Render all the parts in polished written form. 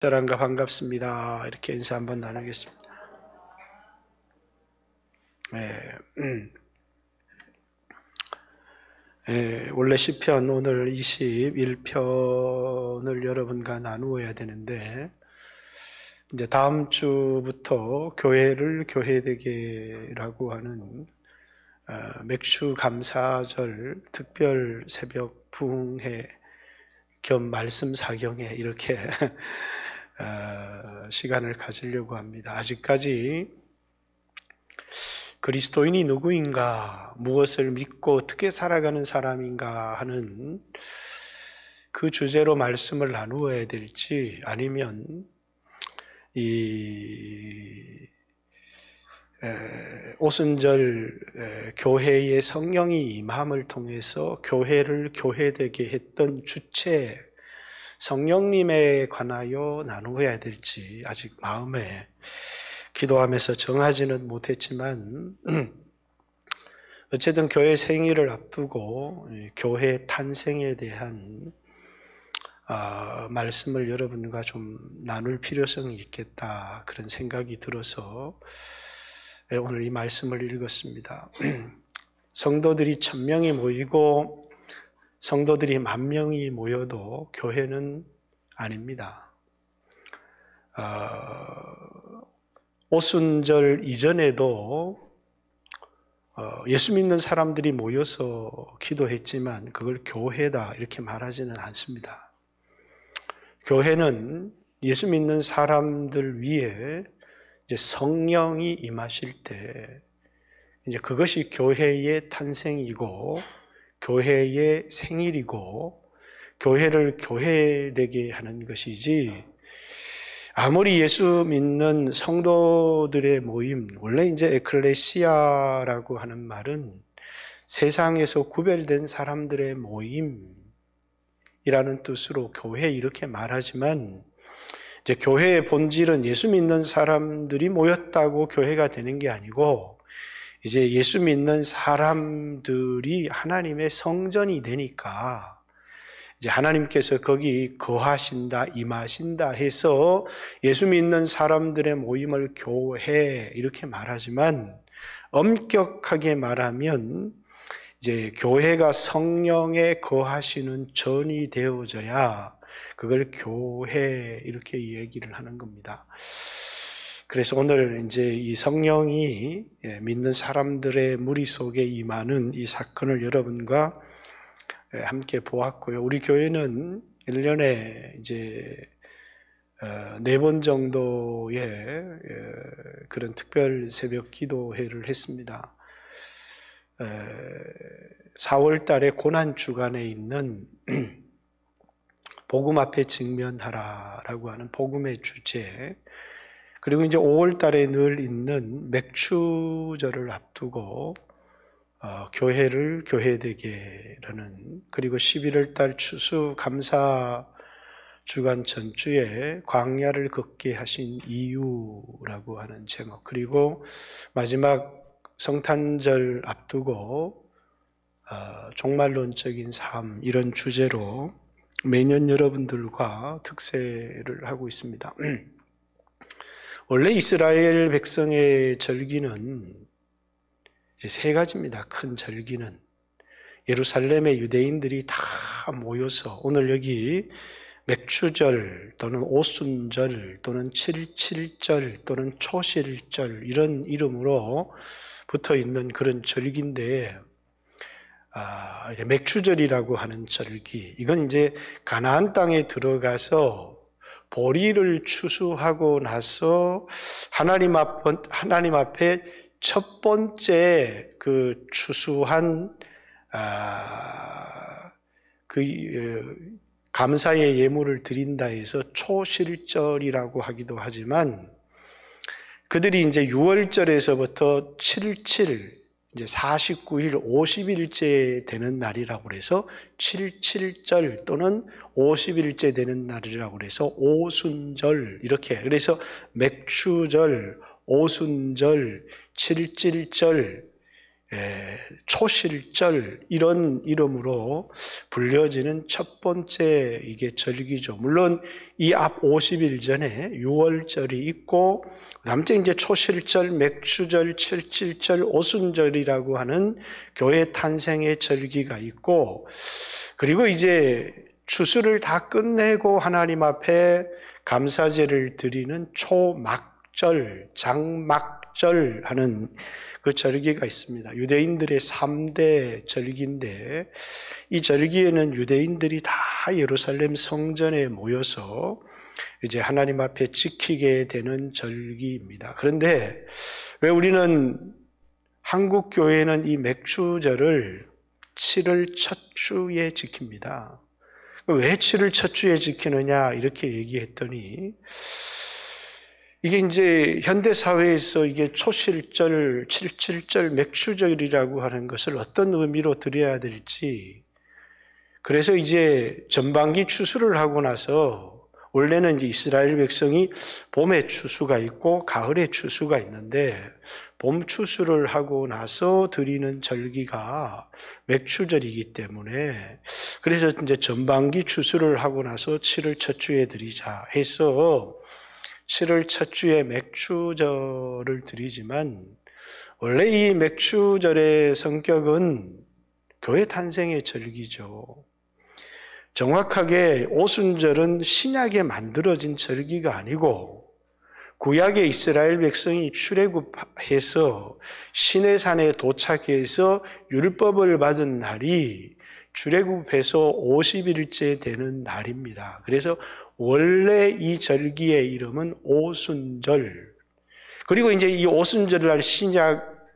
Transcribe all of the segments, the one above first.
사랑과 반갑습니다. 이렇게 인사 한번 나누겠습니다. 원래 시편 오늘 21편을 여러분과 나누어야 되는데 이제 다음 주부터 교회를 교회되게라고 하는 맥주 감사절 특별 새벽 부흥회 겸 말씀 사경회 이렇게 시간을 가지려고 합니다. 아직까지 그리스도인이 누구인가, 무엇을 믿고 어떻게 살아가는 사람인가 하는 그 주제로 말씀을 나누어야 될지, 아니면 이 오순절 교회의 성령이 임함을 통해서 교회를 교회되게 했던 주체 성령님에 관하여 나누어야 될지 아직 마음에 기도하면서 정하지는 못했지만 어쨌든 교회 생일을 앞두고 교회 탄생에 대한 말씀을 여러분과 좀 나눌 필요성이 있겠다, 그런 생각이 들어서 오늘 이 말씀을 읽었습니다. 성도들이 1000명이 모이고 성도들이 10,000명이 모여도 교회는 아닙니다. 오순절 이전에도 예수 믿는 사람들이 모여서 기도했지만 그걸 교회다 이렇게 말하지는 않습니다. 교회는 예수 믿는 사람들 위에 이제 성령이 임하실 때 이제 그것이 교회의 탄생이고 교회의 생일이고 교회를 교회되게 하는 것이지, 아무리 예수 믿는 성도들의 모임, 원래 이제 에클레시아라고 하는 말은 세상에서 구별된 사람들의 모임이라는 뜻으로 교회 이렇게 말하지만, 이제 교회의 본질은 예수 믿는 사람들이 모였다고 교회가 되는 게 아니고, 이제 예수 믿는 사람들이 하나님의 성전이 되니까 이제 하나님께서 거기 거하신다, 임하신다 해서 예수 믿는 사람들의 모임을 교회 이렇게 말하지만, 엄격하게 말하면 이제 교회가 성령에 거하시는 전이 되어져야 그걸 교회 이렇게 얘기를 하는 겁니다. 그래서 오늘 이제 이 성령이 믿는 사람들의 무리 속에 임하는 이 사건을 여러분과 함께 보았고요. 우리 교회는 1년에 이제 4번 정도의 그런 특별 새벽 기도회를 했습니다. 4월 달에 고난 주간에 있는 복음 앞에 직면하라라고 하는 복음의 주제, 그리고 이제 5월 달에 늘 있는 맥주절을 앞두고 교회를 교회되게라는, 그리고 11월 달 추수 감사 주간 전주에 광야를 걷게 하신 이유라고 하는 제목, 그리고 마지막 성탄절 앞두고 종말론적인 삶, 이런 주제로 매년 여러분들과 특세를 하고 있습니다. 원래 이스라엘 백성의 절기는 이제 3가지입니다. 큰 절기는 예루살렘의 유대인들이 다 모여서, 오늘 여기 맥주절 또는 오순절 또는 7.7절 또는 초실절 이런 이름으로 붙어 있는 그런 절기인데, 맥주절이라고 하는 절기, 이건 이제 가나안 땅에 들어가서 보리를 추수하고 나서 하나님 앞에 첫 번째 그 추수한 감사의 예물을 드린다 해서 초실절이라고 하기도 하지만, 그들이 이제 6월절에서부터 7.7, 이제 49일, 50일째 되는 날이라고 해서 7.7절 또는 50일째 되는 날이라고 해서 오순절, 이렇게, 그래서 맥주절, 오순절, 7.7절 초실절 이런 이름으로 불려지는 첫 번째 이게 절기죠. 물론 이 앞 50일 전에 6월절이 있고 그다음에 이제 초실절, 맥추절, 칠칠절, 오순절이라고 하는 교회 탄생의 절기가 있고 그리고 이제 추수를 다 끝내고 하나님 앞에 감사제를 드리는 초막절, 장막절 하는 그 절기가 있습니다. 유대인들의 3대 절기인데 이 절기에는 유대인들이 다 예루살렘 성전에 모여서 이제 하나님 앞에 지키게 되는 절기입니다. 그런데 왜 우리는 한국 교회는 이 맥추절을 7월 첫 주에 지킵니다. 왜 7월 첫 주에 지키느냐 이렇게 얘기했더니 이게 이제 현대 사회에서 이게 초실절, 칠칠절, 맥추절이라고 하는 것을 어떤 의미로 드려야 될지 그래서 이제 전반기 추수를 하고 나서 원래는 이제 이스라엘 백성이 봄에 추수가 있고 가을에 추수가 있는데 봄 추수를 하고 나서 드리는 절기가 맥추절이기 때문에 그래서 이제 전반기 추수를 하고 나서 7월 첫 주에 드리자 해서 7월 첫 주에 맥추절을 드리지만 원래 이 맥추절의 성격은 교회 탄생의 절기죠. 정확하게 오순절은 신약에 만들어진 절기가 아니고 구약의 이스라엘 백성이 출애굽해서 시내산에 도착해서 율법을 받은 날이 출애굽해서 50일째 되는 날입니다. 그래서 원래 이 절기의 이름은 오순절. 그리고 이제 이 오순절날 신약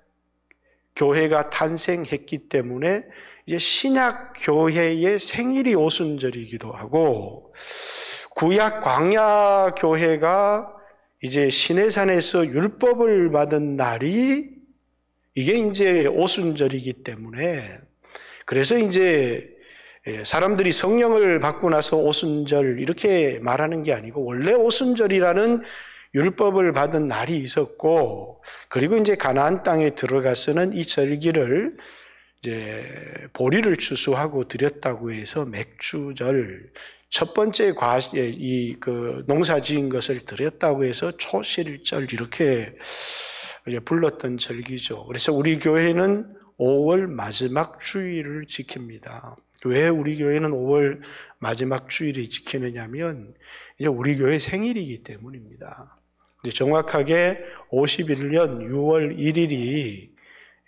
교회가 탄생했기 때문에 이제 신약 교회의 생일이 오순절이기도 하고 구약 광야 교회가 이제 시내산에서 율법을 받은 날이 이게 이제 오순절이기 때문에 그래서 이제 사람들이 성령을 받고 나서 오순절 이렇게 말하는 게 아니고 원래 오순절이라는 율법을 받은 날이 있었고 그리고 이제 가나안 땅에 들어가서는 이 절기를 이제 보리를 추수하고 드렸다고 해서 맥추절 첫 번째 그 농사 지은 것을 드렸다고 해서 초실절 이렇게 이제 불렀던 절기죠. 그래서 우리 교회는 5월 마지막 주일을 지킵니다. 왜 우리 교회는 5월 마지막 주일을 지키느냐면 이제 우리 교회 생일이기 때문입니다. 이제 정확하게 51년 6월 1일이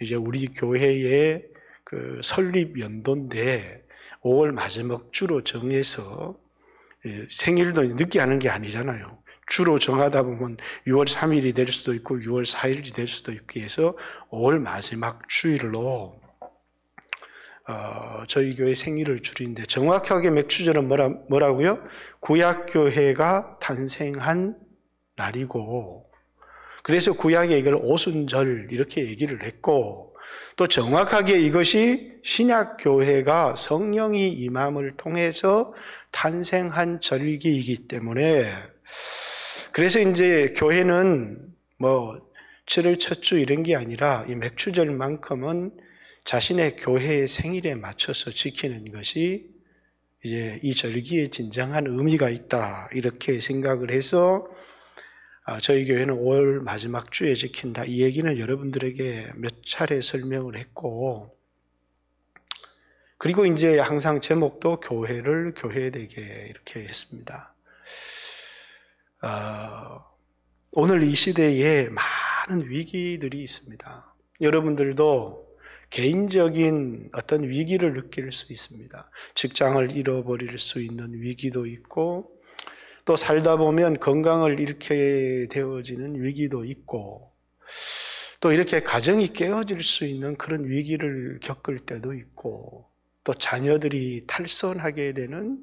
이제 우리 교회의 그 설립 연도인데 5월 마지막 주로 정해서 생일도 늦게 하는 게 아니잖아요. 주로 정하다 보면 6월 3일이 될 수도 있고 6월 4일이 될 수도 있고 해서 5월 마지막 주일로 저희 교회 생일을 줄인데 정확하게 맥추절은 뭐라고요? 구약교회가 탄생한 날이고 그래서 구약에 이걸 오순절 이렇게 얘기를 했고 또 정확하게 이것이 신약교회가 성령이 임함을 통해서 탄생한 절기이기 때문에 그래서 이제 교회는 뭐 7월 첫 주 이런 게 아니라 이 맥추절만큼은 자신의 교회의 생일에 맞춰서 지키는 것이 이제 이 절기에 진정한 의미가 있다 이렇게 생각을 해서 저희 교회는 5월 마지막 주에 지킨다 이 얘기는 여러분들에게 몇 차례 설명을 했고 그리고 이제 항상 제목도 교회를 교회되게 이렇게 했습니다. 오늘 이 시대에 많은 위기들이 있습니다. 여러분들도 개인적인 어떤 위기를 느낄 수 있습니다. 직장을 잃어버릴 수 있는 위기도 있고 또 살다 보면 건강을 잃게 되어지는 위기도 있고 또 이렇게 가정이 깨어질 수 있는 그런 위기를 겪을 때도 있고 또 자녀들이 탈선하게 되는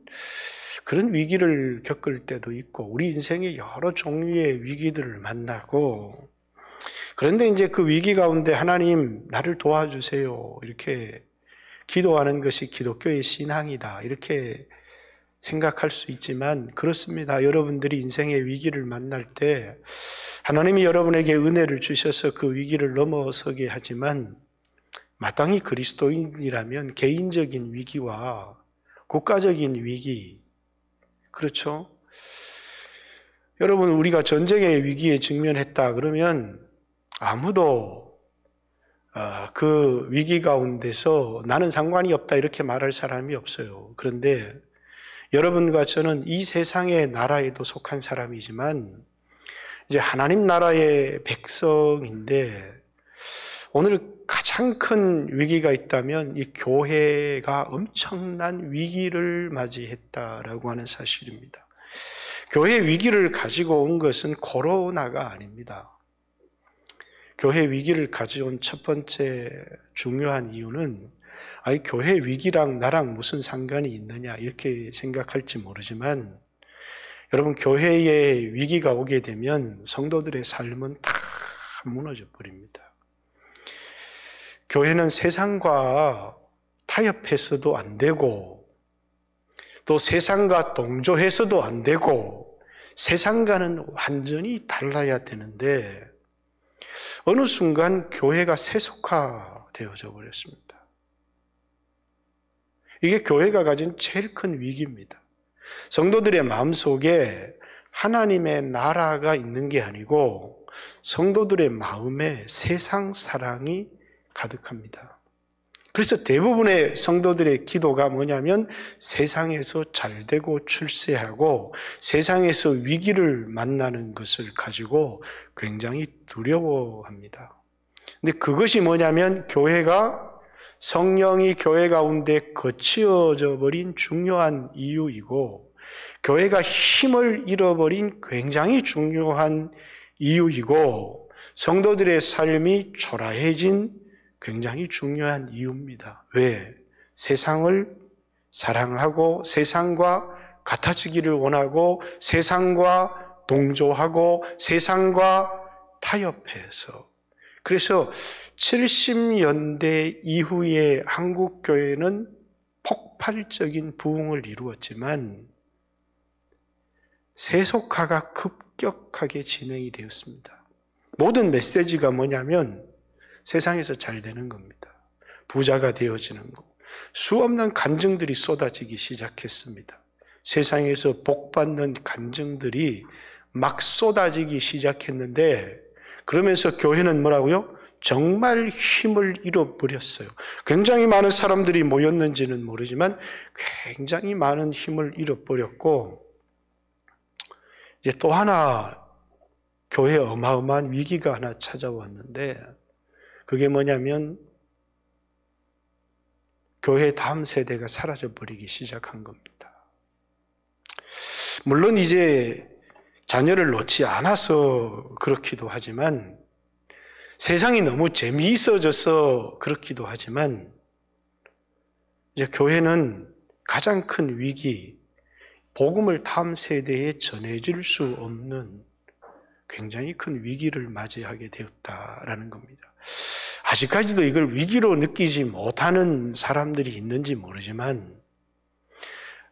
그런 위기를 겪을 때도 있고 우리 인생에 여러 종류의 위기들을 만나고 그런데 이제 그 위기 가운데 하나님 나를 도와주세요 이렇게 기도하는 것이 기독교의 신앙이다 이렇게 생각할 수 있지만 그렇습니다. 여러분들이 인생의 위기를 만날 때 하나님이 여러분에게 은혜를 주셔서 그 위기를 넘어서게 하지만 마땅히 그리스도인이라면 개인적인 위기와 국가적인 위기, 그렇죠? 여러분, 우리가 전쟁의 위기에 직면했다 그러면 아무도 그 위기 가운데서 나는 상관이 없다 이렇게 말할 사람이 없어요. 그런데 여러분과 저는 이 세상의 나라에도 속한 사람이지만 이제 하나님 나라의 백성인데 오늘 가장 큰 위기가 있다면 이 교회가 엄청난 위기를 맞이했다라고 하는 사실입니다. 교회 위기를 가지고 온 것은 코로나가 아닙니다. 교회 위기를 가져온 첫 번째 중요한 이유는 교회 위기랑 나랑 무슨 상관이 있느냐 이렇게 생각할지 모르지만 여러분, 교회에 위기가 오게 되면 성도들의 삶은 다 무너져 버립니다. 교회는 세상과 타협해서도 안 되고 또 세상과 동조해서도 안 되고 세상과는 완전히 달라야 되는데 어느 순간 교회가 세속화되어져 버렸습니다. 이게 교회가 가진 제일 큰 위기입니다. 성도들의 마음속에 하나님의 나라가 있는 게 아니고 성도들의 마음에 세상 사랑이 가득합니다. 그래서 대부분의 성도들의 기도가 뭐냐면 세상에서 잘되고 출세하고 세상에서 위기를 만나는 것을 가지고 굉장히 두려워합니다. 근데 그것이 뭐냐면 성령이 교회 가운데 거치어져 버린 중요한 이유이고 교회가 힘을 잃어버린 굉장히 중요한 이유이고 성도들의 삶이 초라해진 굉장히 중요한 이유입니다. 왜? 세상을 사랑하고 세상과 같아지기를 원하고 세상과 동조하고 세상과 타협해서 그래서 70년대 이후에 한국 교회는 폭발적인 부흥을 이루었지만 세속화가 급격하게 진행이 되었습니다. 모든 메시지가 뭐냐면 세상에서 잘 되는 겁니다. 부자가 되어지는 거. 수없는 간증들이 쏟아지기 시작했습니다. 세상에서 복받는 간증들이 막 쏟아지기 시작했는데 그러면서 교회는 뭐라고요? 정말 힘을 잃어버렸어요. 굉장히 많은 사람들이 모였는지는 모르지만 굉장히 많은 힘을 잃어버렸고 이제 또 하나 교회에 어마어마한 위기가 하나 찾아왔는데 그게 뭐냐면 교회 다음 세대가 사라져버리기 시작한 겁니다. 물론 이제 자녀를 놓지 않아서 그렇기도 하지만 세상이 너무 재미있어져서 그렇기도 하지만 이제 교회는 가장 큰 위기, 복음을 다음 세대에 전해줄 수 없는 굉장히 큰 위기를 맞이하게 되었다라는 겁니다. 아직까지도 이걸 위기로 느끼지 못하는 사람들이 있는지 모르지만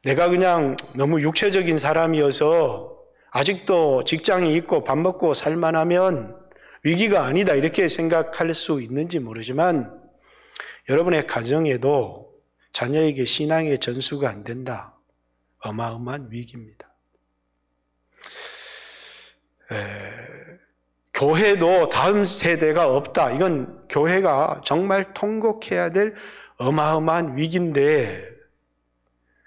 내가 그냥 너무 육체적인 사람이어서 아직도 직장이 있고 밥 먹고 살만하면 위기가 아니다 이렇게 생각할 수 있는지 모르지만 여러분의 가정에도 자녀에게 신앙의 전수가 안 된다. 어마어마한 위기입니다. 교회도 다음 세대가 없다. 이건 교회가 정말 통곡해야 될 어마어마한 위기인데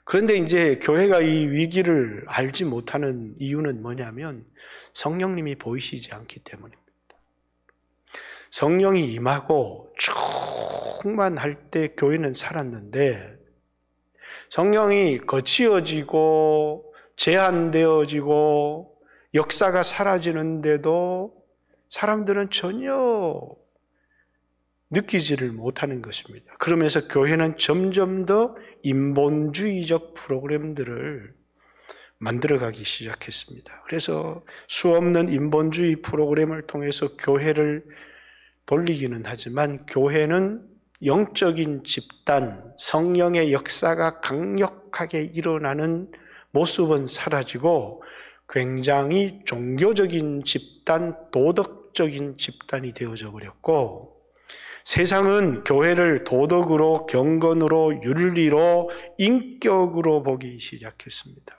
그런데 이제 교회가 이 위기를 알지 못하는 이유는 뭐냐면 성령님이 보이시지 않기 때문입니다. 성령이 임하고 충만할 때 교회는 살았는데 성령이 거치어지고 제한되어지고 역사가 사라지는데도 사람들은 전혀 느끼지를 못하는 것입니다. 그러면서 교회는 점점 더 인본주의적 프로그램들을 만들어가기 시작했습니다. 그래서 수없는 인본주의 프로그램을 통해서 교회를 돌리기는 하지만 교회는 영적인 집단, 성령의 역사가 강력하게 일어나는 모습은 사라지고 굉장히 종교적인 집단, 도덕적인 집단이 되어져 버렸고 세상은 교회를 도덕으로, 경건으로, 윤리로, 인격으로 보기 시작했습니다.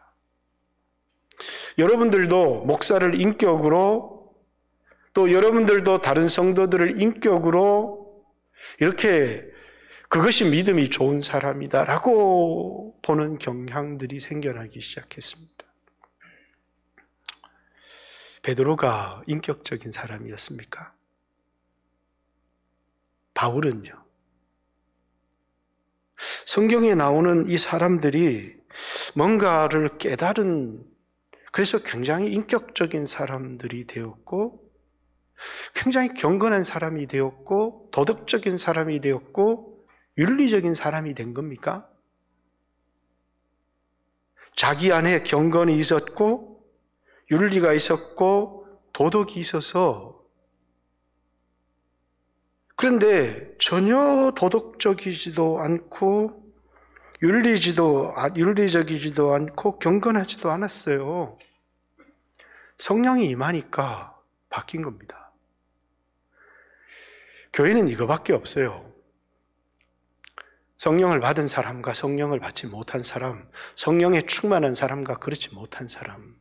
여러분들도 목사를 인격으로, 또 여러분들도 다른 성도들을 인격으로 이렇게 그것이 믿음이 좋은 사람이다라고 보는 경향들이 생겨나기 시작했습니다. 베드로가 인격적인 사람이었습니까? 바울은요? 성경에 나오는 이 사람들이 뭔가를 깨달은, 그래서 굉장히 인격적인 사람들이 되었고, 굉장히 경건한 사람이 되었고, 도덕적인 사람이 되었고, 윤리적인 사람이 된 겁니까? 자기 안에 경건이 있었고, 윤리가 있었고, 도덕이 있어서, 그런데 전혀 도덕적이지도 않고, 윤리적이지도 않고, 경건하지도 않았어요. 성령이 임하니까 바뀐 겁니다. 교회는 이거밖에 없어요. 성령을 받은 사람과 성령을 받지 못한 사람, 성령에 충만한 사람과 그렇지 못한 사람.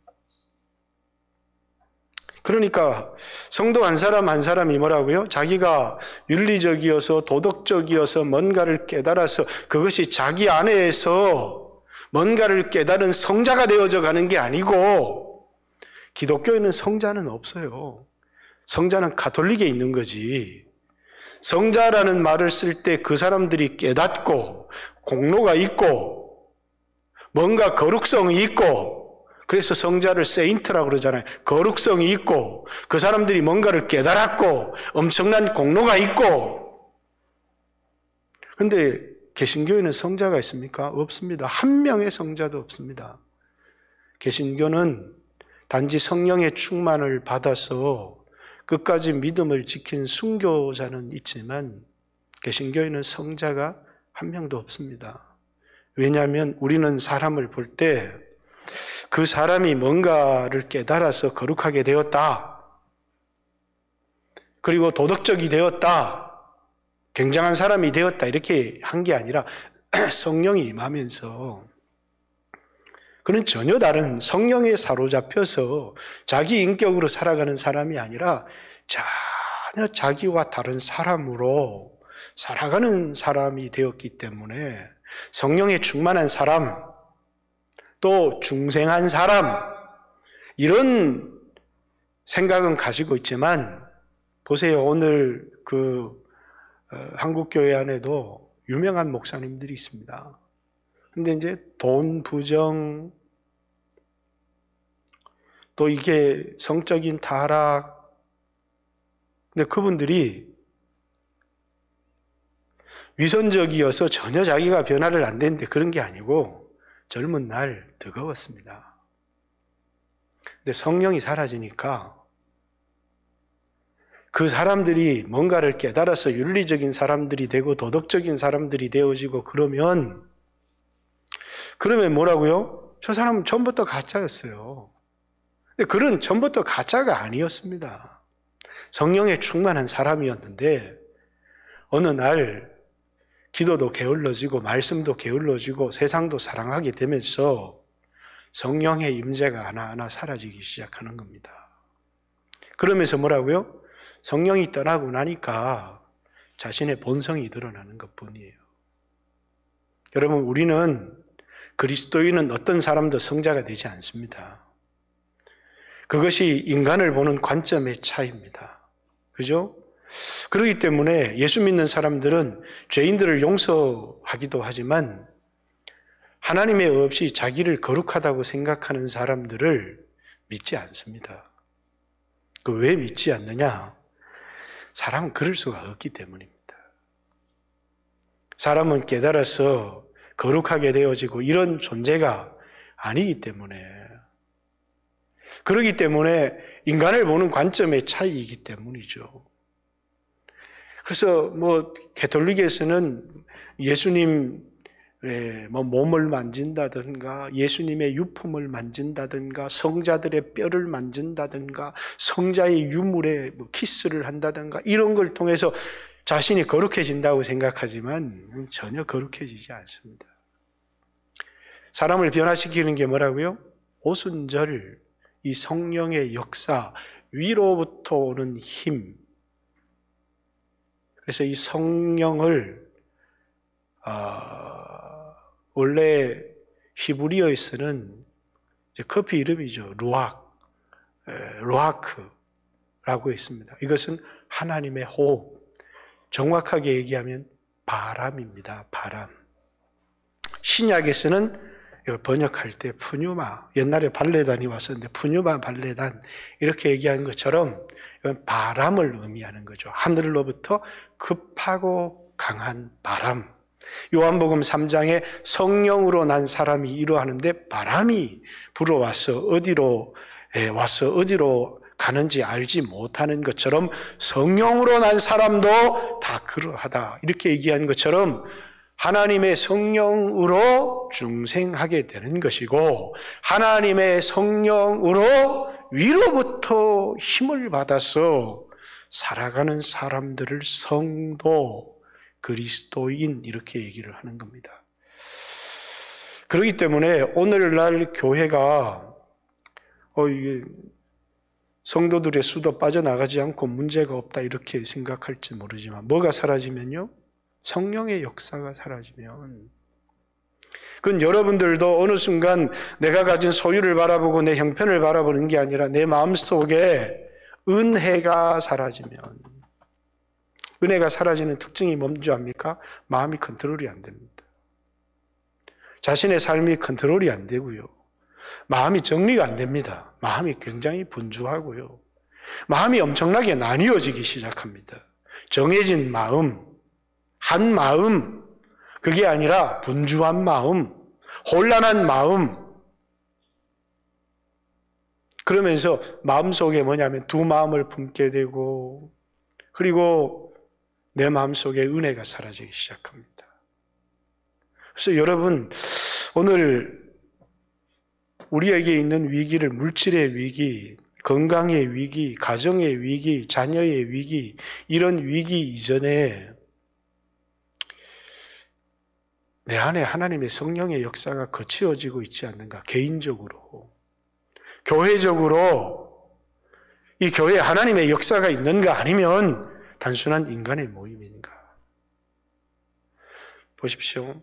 그러니까 성도 한 사람 한 사람이 뭐라고요? 자기가 윤리적이어서 도덕적이어서 뭔가를 깨달아서 그것이 자기 안에서 뭔가를 깨달은 성자가 되어져 가는 게 아니고, 기독교에는 성자는 없어요. 성자는 가톨릭에 있는 거지. 성자라는 말을 쓸 때 그 사람들이 깨닫고 공로가 있고 뭔가 거룩성이 있고, 그래서 성자를 세인트라고 그러잖아요. 거룩성이 있고 그 사람들이 뭔가를 깨달았고 엄청난 공로가 있고. 그런데 개신교에는 성자가 있습니까? 없습니다. 한 명의 성자도 없습니다. 개신교는 단지 성령의 충만을 받아서 끝까지 믿음을 지킨 순교자는 있지만 개신교에는 성자가 한 명도 없습니다. 왜냐하면 우리는 사람을 볼 때 그 사람이 뭔가를 깨달아서 거룩하게 되었다, 그리고 도덕적이 되었다, 굉장한 사람이 되었다, 이렇게 한 게 아니라 성령이 임하면서 그는 전혀 다른, 성령에 사로잡혀서 자기 인격으로 살아가는 사람이 아니라 전혀 자기와 다른 사람으로 살아가는 사람이 되었기 때문에 성령에 충만한 사람, 또 중생한 사람, 이런 생각은 가지고 있지만, 보세요. 오늘 한국교회 안에도 유명한 목사님들이 있습니다. 근데 이제 돈 부정, 또 이게 성적인 타락, 근데 그분들이 위선적이어서 전혀 자기가 변화를 안 됐는데 그런 게 아니고 젊은 날 뜨거웠습니다. 근데 성령이 사라지니까 그 사람들이 뭔가를 깨달아서 윤리적인 사람들이 되고 도덕적인 사람들이 되어지고 그러면 뭐라고요? 저 사람은 전부터 가짜였어요. 근데 그런 전부터 가짜가 아니었습니다. 성령에 충만한 사람이었는데 어느 날 기도도 게을러지고 말씀도 게을러지고 세상도 사랑하게 되면서 성령의 임재가 하나하나 사라지기 시작하는 겁니다. 그러면서 뭐라고요? 성령이 떠나고 나니까 자신의 본성이 드러나는 것뿐이에요. 여러분, 우리는 그리스도인은 어떤 사람도 성자가 되지 않습니다. 그것이 인간을 보는 관점의 차이입니다. 그죠? 그렇기 때문에 예수 믿는 사람들은 죄인들을 용서하기도 하지만 하나님의 없이 자기를 거룩하다고 생각하는 사람들을 믿지 않습니다. 왜 믿지 않느냐? 사람은 그럴 수가 없기 때문입니다. 사람은 깨달아서 거룩하게 되어지고 이런 존재가 아니기 때문에, 그렇기 때문에 인간을 보는 관점의 차이이기 때문이죠. 그래서 가톨릭에서는 예수님의 몸을 만진다든가 예수님의 유품을 만진다든가 성자들의 뼈를 만진다든가 성자의 유물에 키스를 한다든가 이런 걸 통해서 자신이 거룩해진다고 생각하지만 전혀 거룩해지지 않습니다. 사람을 변화시키는 게 뭐라고요? 오순절, 이 성령의 역사, 위로부터 오는 힘. 그래서 이 성령을 원래 히브리어에서는 커피 이름이죠. 루아크라고 있습니다. 이것은 하나님의 호흡. 정확하게 얘기하면 바람입니다. 바람. 신약에서는 이걸 번역할 때 푸뉴마, 옛날에 발레단이 왔었는데 푸뉴마 발레단 이렇게 얘기하는 것처럼 이건 바람을 의미하는 거죠. 하늘로부터 급하고 강한 바람. 요한복음 3장에 성령으로 난 사람이 이루하는데 바람이 불어와서 어디로 가는지 알지 못하는 것처럼 성령으로 난 사람도 다 그러하다. 이렇게 얘기한 것처럼 하나님의 성령으로 중생하게 되는 것이고 하나님의 성령으로 위로부터 힘을 받아서 살아가는 사람들을 성도, 그리스도인 이렇게 얘기를 하는 겁니다. 그렇기 때문에 오늘날 교회가 이게 성도들의 수도 빠져나가지 않고 문제가 없다 이렇게 생각할지 모르지만 뭐가 사라지면요? 성령의 역사가 사라지면 그건 여러분들도 어느 순간 내가 가진 소유를 바라보고 내 형편을 바라보는 게 아니라 내 마음속에 은혜가 사라지면 은혜가 사라지는 특징이 뭔지 압니까? 마음이 컨트롤이 안 됩니다. 자신의 삶이 컨트롤이 안 되고요. 마음이 정리가 안 됩니다. 마음이 굉장히 분주하고요. 마음이 엄청나게 나뉘어지기 시작합니다. 정해진 마음, 한 마음, 그게 아니라 분주한 마음, 혼란한 마음. 그러면서 마음속에 뭐냐면 두 마음을 품게 되고 그리고 내 마음속에 은혜가 사라지기 시작합니다. 그래서 여러분 오늘 우리에게 있는 위기를 물질의 위기, 건강의 위기, 가정의 위기, 자녀의 위기 이런 위기 이전에 내 안에 하나님의 성령의 역사가 거치어지고 있지 않는가? 개인적으로, 교회적으로 이 교회에 하나님의 역사가 있는가 아니면 단순한 인간의 모임인가? 보십시오.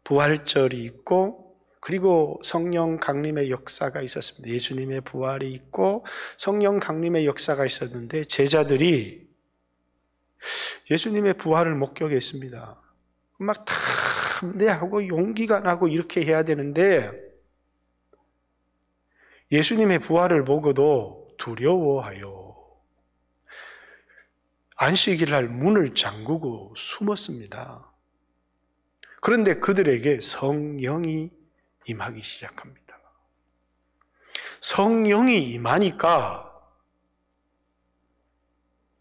부활절이 있고 그리고 성령 강림의 역사가 있었습니다. 예수님의 부활이 있고 성령 강림의 역사가 있었는데 제자들이 예수님의 부활을 목격했습니다. 막 탐내하고 용기가 나고 이렇게 해야 되는데 예수님의 부활을 보고도 두려워하여 안식일날 문을 잠그고 숨었습니다. 그런데 그들에게 성령이 임하기 시작합니다. 성령이 임하니까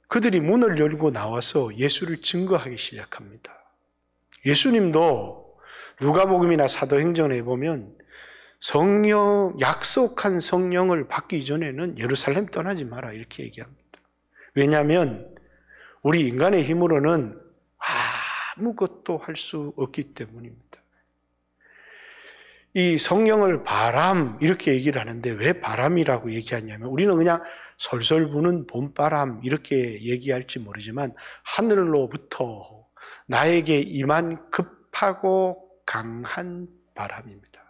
그들이 문을 열고 나와서 예수를 증거하기 시작합니다. 예수님도 누가복음이나 사도행전에 보면 성령, 약속한 성령을 받기 전에는 예루살렘 떠나지 마라 이렇게 얘기합니다. 왜냐하면 우리 인간의 힘으로는 아무것도 할 수 없기 때문입니다. 이 성령을 바람 이렇게 얘기를 하는데 왜 바람이라고 얘기하냐면 우리는 그냥 솔솔 부는 봄바람 이렇게 얘기할지 모르지만 하늘로부터 나에게 임한 급하고 강한 바람입니다.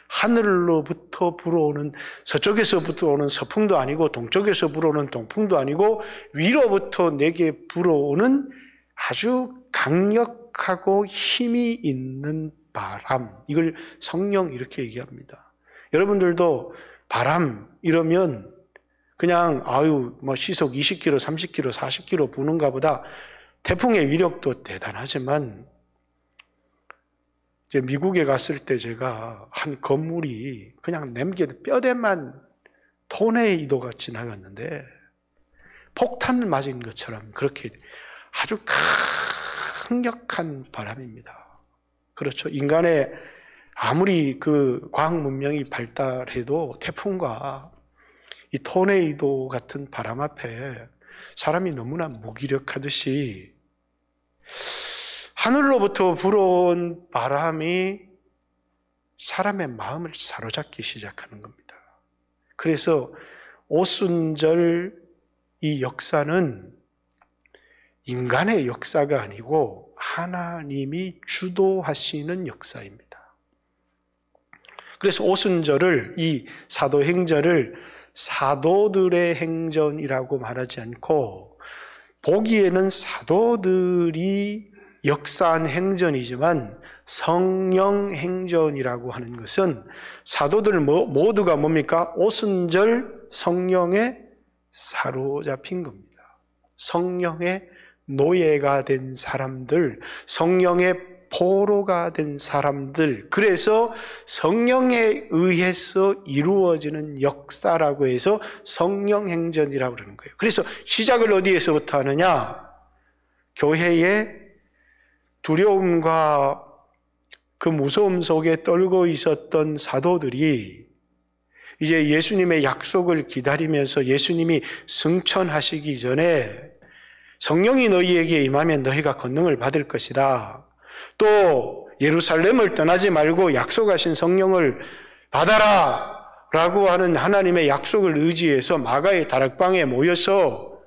하늘로부터 불어오는 서쪽에서부터 오는 서풍도 아니고 동쪽에서 불어오는 동풍도 아니고 위로부터 내게 불어오는 아주 강력하고 힘이 있는 바람. 이걸 성령 이렇게 얘기합니다. 여러분들도 바람 이러면 그냥 시속 20km, 30km, 40km 부는가 보다 태풍의 위력도 대단하지만 이제 미국에 갔을 때 제가 한 건물이 그냥 뼈대만 토네이도가 지나갔는데 폭탄을 맞은 것처럼 그렇게 아주 강력한 바람입니다. 그렇죠. 인간의 아무리 그 과학 문명이 발달해도 태풍과 이 토네이도 같은 바람 앞에 사람이 너무나 무기력하듯이 하늘로부터 불어온 바람이 사람의 마음을 사로잡기 시작하는 겁니다. 그래서 오순절 이 역사는 인간의 역사가 아니고 하나님이 주도하시는 역사입니다. 그래서 오순절을, 이 사도행전을 사도들의 행전이라고 말하지 않고, 보기에는 사도들이 역사한 행전이지만 성령 행전이라고 하는 것은 사도들 모두가 뭡니까? 오순절 성령에 사로잡힌 겁니다. 성령의 노예가 된 사람들, 성령의 포로가 된 사람들, 그래서 성령에 의해서 이루어지는 역사라고 해서 성령행전이라고 그러는 거예요. 그래서 시작을 어디에서부터 하느냐? 교회의 두려움과 그 무서움 속에 떨고 있었던 사도들이 이제 예수님의 약속을 기다리면서 예수님이 승천하시기 전에 성령이 너희에게 임하면 너희가 권능을 받을 것이다. 또 예루살렘을 떠나지 말고 약속하신 성령을 받아라 라고 하는 하나님의 약속을 의지해서 마가의 다락방에 모여서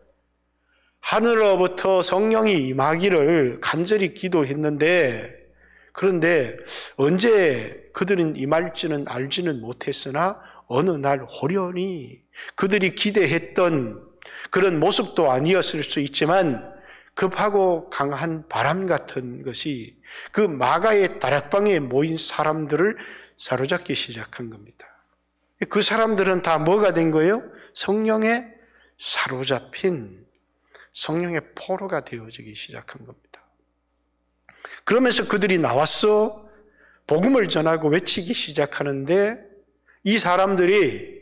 하늘로부터 성령이 임하기를 간절히 기도했는데, 그런데 언제 그들은 임할지는 알지는 못했으나 어느 날 호련히 그들이 기대했던 그런 모습도 아니었을 수 있지만 급하고 강한 바람 같은 것이 그 마가의 다락방에 모인 사람들을 사로잡기 시작한 겁니다. 그 사람들은 다 뭐가 된 거예요? 성령에 사로잡힌 성령의 포로가 되어지기 시작한 겁니다. 그러면서 그들이 나와서 복음을 전하고 외치기 시작하는데, 이 사람들이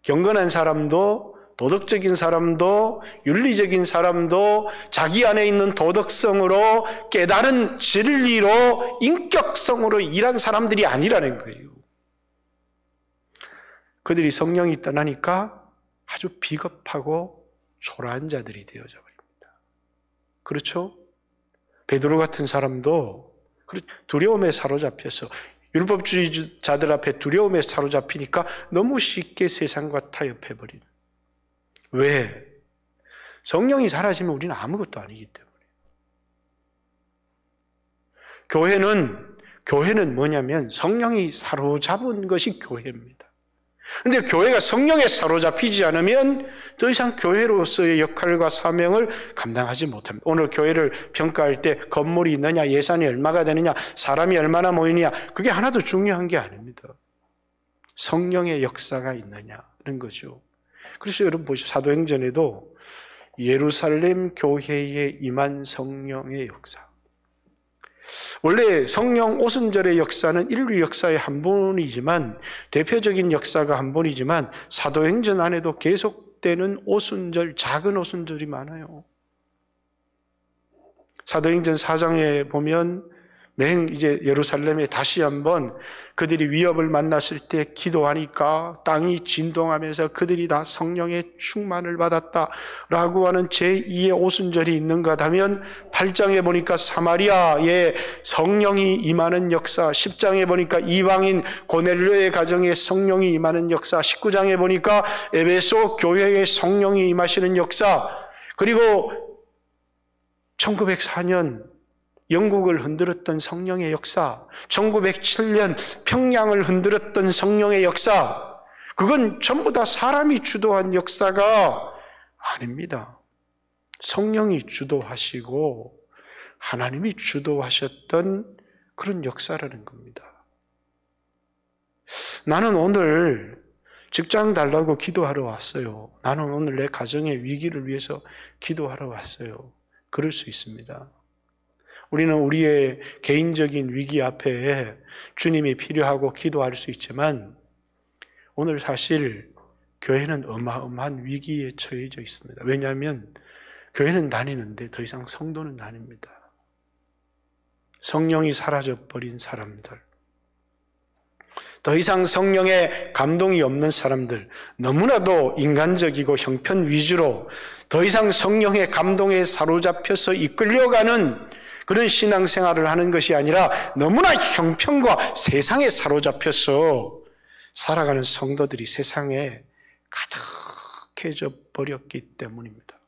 경건한 사람도 도덕적인 사람도 윤리적인 사람도 자기 안에 있는 도덕성으로 깨달은 진리로 인격성으로 일한 사람들이 아니라는 거예요. 그들이 성령이 떠나니까 아주 비겁하고 초라한 자들이 되어져 버립니다. 그렇죠? 베드로 같은 사람도 두려움에 사로잡혀서, 율법주의자들 앞에 두려움에 사로잡히니까 너무 쉽게 세상과 타협해버리는. 왜? 성령이 사라지면 우리는 아무것도 아니기 때문에. 교회는 뭐냐면 성령이 사로잡은 것이 교회입니다. 근데 교회가 성령에 사로잡히지 않으면 더 이상 교회로서의 역할과 사명을 감당하지 못합니다. 오늘 교회를 평가할 때 건물이 있느냐, 예산이 얼마가 되느냐, 사람이 얼마나 모이느냐, 그게 하나도 중요한 게 아닙니다. 성령의 역사가 있느냐는 거죠. 그래서 여러분 보시죠. 사도행전에도 예루살렘 교회에 임한 성령의 역사. 원래 성령 오순절의 역사는 인류 역사의 한 번이지만, 대표적인 역사가 한 번이지만 사도행전 안에도 계속되는 오순절, 작은 오순절이 많아요. 사도행전 4장에 보면 이제 예루살렘에 다시 한번 그들이 위협을 만났을 때 기도하니까 땅이 진동하면서 그들이 다 성령의 충만을 받았다라고 하는 제2의 오순절이 있는가 하면 8장에 보니까 사마리아에 성령이 임하는 역사, 10장에 보니까 이방인 고넬료의 가정에 성령이 임하는 역사, 19장에 보니까 에베소 교회에 성령이 임하시는 역사, 그리고 1904년 영국을 흔들었던 성령의 역사, 1907년 평양을 흔들었던 성령의 역사, 그건 전부 다 사람이 주도한 역사가 아닙니다. 성령이 주도하시고 하나님이 주도하셨던 그런 역사라는 겁니다. 나는 오늘 직장 달라고 기도하러 왔어요. 나는 오늘 내 가정의 위기를 위해서 기도하러 왔어요. 그럴 수 있습니다. 우리는 우리의 개인적인 위기 앞에 주님이 필요하고 기도할 수 있지만, 오늘 사실 교회는 어마어마한 위기에 처해져 있습니다. 왜냐하면 교회는 다니는데 더 이상 성도는 아닙니다. 성령이 사라져버린 사람들, 더 이상 성령의 감동이 없는 사람들, 너무나도 인간적이고 형편 위주로 더 이상 성령의 감동에 사로잡혀서 이끌려가는 그런 신앙생활을 하는 것이 아니라 너무나 형편과 세상에 사로잡혀서 살아가는 성도들이 세상에 가득해져 버렸기 때문입니다.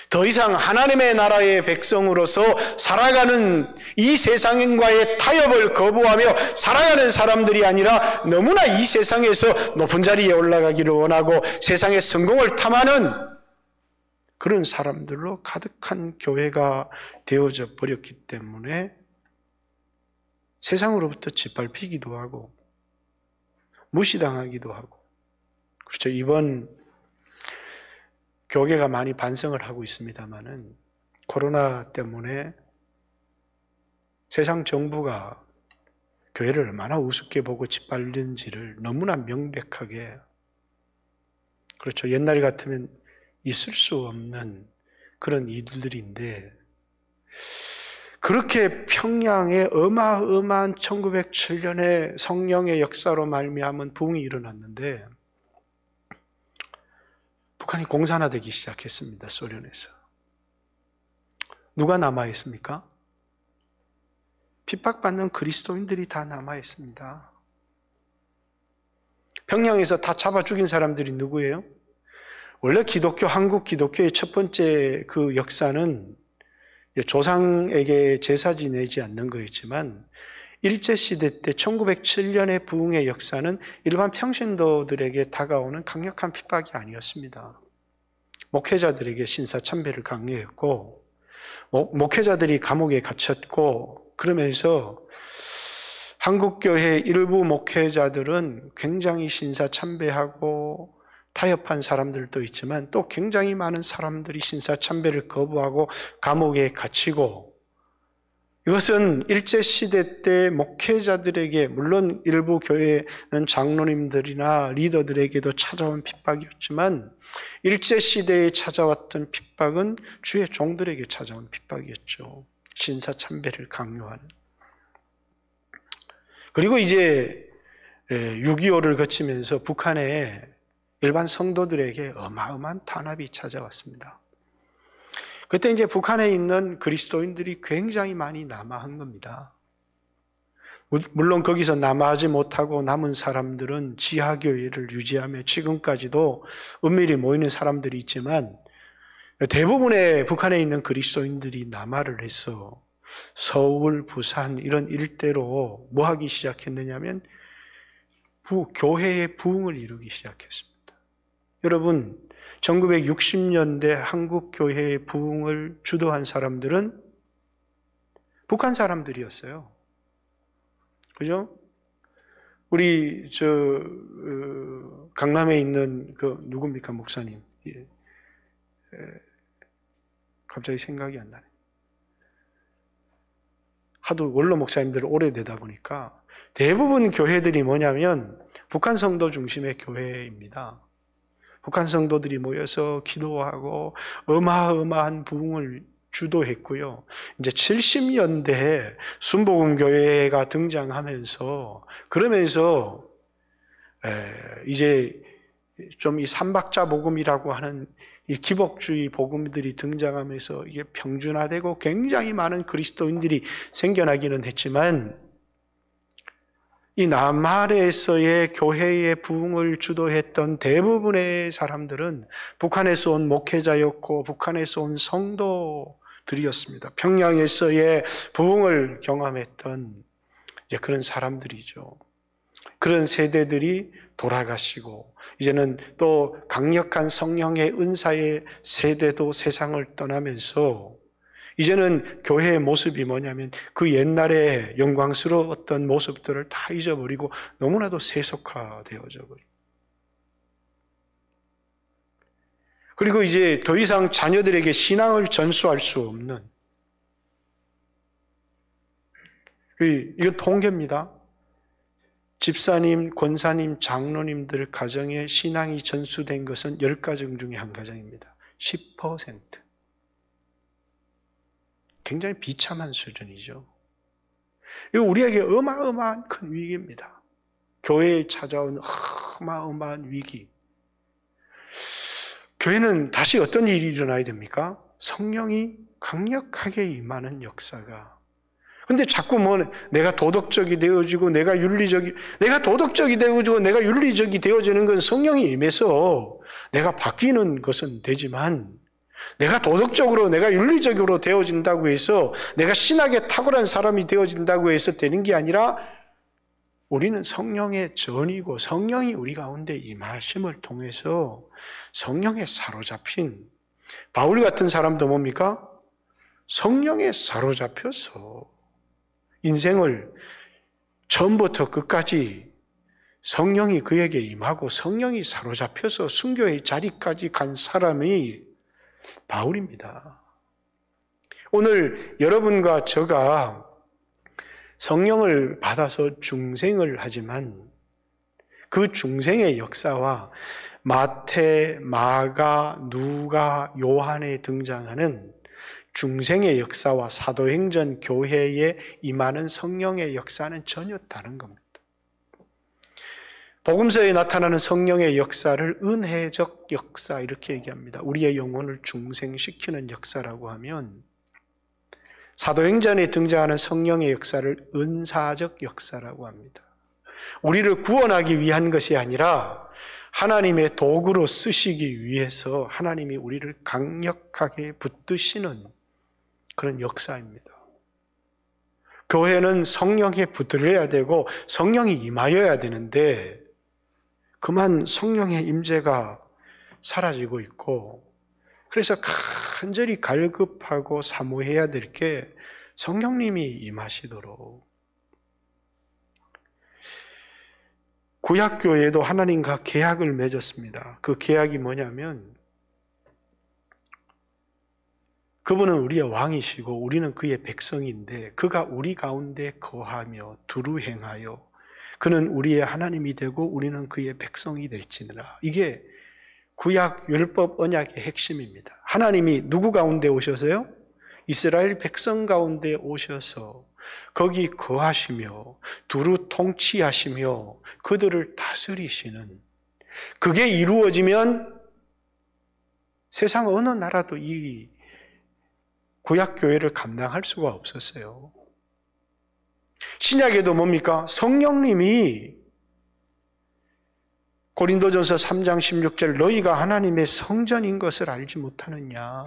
더 이상 하나님의 나라의 백성으로서 살아가는 이 세상과의 타협을 거부하며 살아가는 사람들이 아니라 너무나 이 세상에서 높은 자리에 올라가기를 원하고 세상의 성공을 탐하는 그런 사람들로 가득한 교회가 되어져 버렸기 때문에 세상으로부터 짓밟히기도 하고 무시당하기도 하고, 그렇죠. 이번 교계가 많이 반성을 하고 있습니다만은 코로나 때문에 세상 정부가 교회를 얼마나 우습게 보고 짓밟는지를 너무나 명백하게, 그렇죠. 옛날 같으면 있을 수 없는 그런 일들인데, 그렇게 평양에 어마어마한 1907년에 성령의 역사로 말미암은 부흥이 일어났는데 북한이 공산화되기 시작했습니다. 소련에서. 누가 남아있습니까? 핍박받는 그리스도인들이 다 남아있습니다. 평양에서 다 잡아 죽인 사람들이 누구예요? 원래 한국 기독교의 첫 번째 그 역사는 조상에게 제사 지내지 않는 거였지만 일제시대 때 1907년의 부흥의 역사는 일반 평신도들에게 다가오는 강력한 핍박이 아니었습니다. 목회자들에게 신사참배를 강요했고 목회자들이 감옥에 갇혔고, 그러면서 한국교회 일부 목회자들은 굉장히 신사참배하고 타협한 사람들도 있지만 또 굉장히 많은 사람들이 신사참배를 거부하고 감옥에 갇히고, 이것은 일제시대 때 목회자들에게, 물론 일부 교회는 장로님들이나 리더들에게도 찾아온 핍박이었지만 일제시대에 찾아왔던 핍박은 주의 종들에게 찾아온 핍박이었죠. 신사참배를 강요하는. 그리고 이제 6.25를 거치면서 북한에 일반 성도들에게 어마어마한 탄압이 찾아왔습니다. 그때 이제 북한에 있는 그리스도인들이 굉장히 많이 남아한 겁니다. 물론 거기서 남아하지 못하고 남은 사람들은 지하교회를 유지하며 지금까지도 은밀히 모이는 사람들이 있지만 대부분의 북한에 있는 그리스도인들이 남하를 해서 서울, 부산 이런 일대로 뭐 하기 시작했느냐면 교회의 부흥을 이루기 시작했습니다. 여러분, 1960년대 한국교회의 부흥을 주도한 사람들은 북한 사람들이었어요. 그죠? 우리 강남에 있는 누굽니까, 목사님? 갑자기 생각이 안 나네. 하도 원로 목사님들 오래되다 보니까 대부분 교회들이 뭐냐면 북한 성도 중심의 교회입니다. 북한 성도들이 모여서 기도하고 어마어마한 부흥을 주도했고요. 이제 70년대에 순복음교회가 등장하면서, 그러면서 이제 좀 이 삼박자 복음이라고 하는 이 기복주의 복음들이 등장하면서 이게 평준화되고 굉장히 많은 그리스도인들이 생겨나기는 했지만, 이 남한에서의 교회의 부흥을 주도했던 대부분의 사람들은 북한에서 온 목회자였고 북한에서 온 성도들이었습니다. 평양에서의 부흥을 경험했던 이제 그런 사람들이죠. 그런 세대들이 돌아가시고 이제는 또 강력한 성령의 은사의 세대도 세상을 떠나면서 이제는 교회의 모습이 뭐냐면 그 옛날에 영광스러웠던 모습들을 다 잊어버리고 너무나도 세속화되어져 버리고, 그리고 이제 더 이상 자녀들에게 신앙을 전수할 수 없는, 이건 통계입니다. 집사님, 권사님, 장로님들 가정에 신앙이 전수된 것은 10가정 중에 한 가정입니다. 10%. 굉장히 비참한 수준이죠. 이거 우리에게 어마어마한 큰 위기입니다. 교회에 찾아온 어마어마한 위기. 교회는 다시 어떤 일이 일어나야 됩니까? 성령이 강력하게 임하는 역사가. 근데 자꾸 내가 도덕적이 되어지고 내가 도덕적이 되어지고 내가 윤리적이 되어지는 건 성령이 임해서 내가 바뀌는 것은 되지만, 내가 도덕적으로 내가 윤리적으로 되어진다고 해서 내가 신학에 탁월한 사람이 되어진다고 해서 되는 게 아니라, 우리는 성령의 전이고 성령이 우리 가운데 임하심을 통해서 성령에 사로잡힌, 바울 같은 사람도 뭡니까? 성령에 사로잡혀서 인생을 처음부터 끝까지 성령이 그에게 임하고 성령이 사로잡혀서 순교의 자리까지 간 사람이 바울입니다. 오늘 여러분과 저가 성령을 받아서 중생을 하지만 그 중생의 역사와 마태, 마가, 누가, 요한에 등장하는 중생의 역사와 사도행전 교회에 임하는 성령의 역사는 전혀 다른 겁니다. 복음서에 나타나는 성령의 역사를 은혜적 역사 이렇게 얘기합니다. 우리의 영혼을 중생시키는 역사라고 하면, 사도행전에 등장하는 성령의 역사를 은사적 역사라고 합니다. 우리를 구원하기 위한 것이 아니라 하나님의 도구로 쓰시기 위해서 하나님이 우리를 강력하게 붙드시는 그런 역사입니다. 교회는 성령에 붙들려야 되고 성령이 임하여야 되는데, 그만 성령의 임재가 사라지고 있고, 그래서 간절히 갈급하고 사모해야 될 게 성령님이 임하시도록. 구약교회도 하나님과 계약을 맺었습니다. 그 계약이 뭐냐면, 그분은 우리의 왕이시고 우리는 그의 백성인데 그가 우리 가운데 거하며 두루 행하여 그는 우리의 하나님이 되고 우리는 그의 백성이 될지니라. 이게 구약 율법 언약의 핵심입니다. 하나님이 누구 가운데 오셔서요? 이스라엘 백성 가운데 오셔서 거기 거하시며 두루 통치하시며 그들을 다스리시는, 그게 이루어지면 세상 어느 나라도 이 구약교회를 감당할 수가 없었어요. 신약에도 뭡니까? 성령님이 고린도전서 3장 16절 너희가 하나님의 성전인 것을 알지 못하느냐.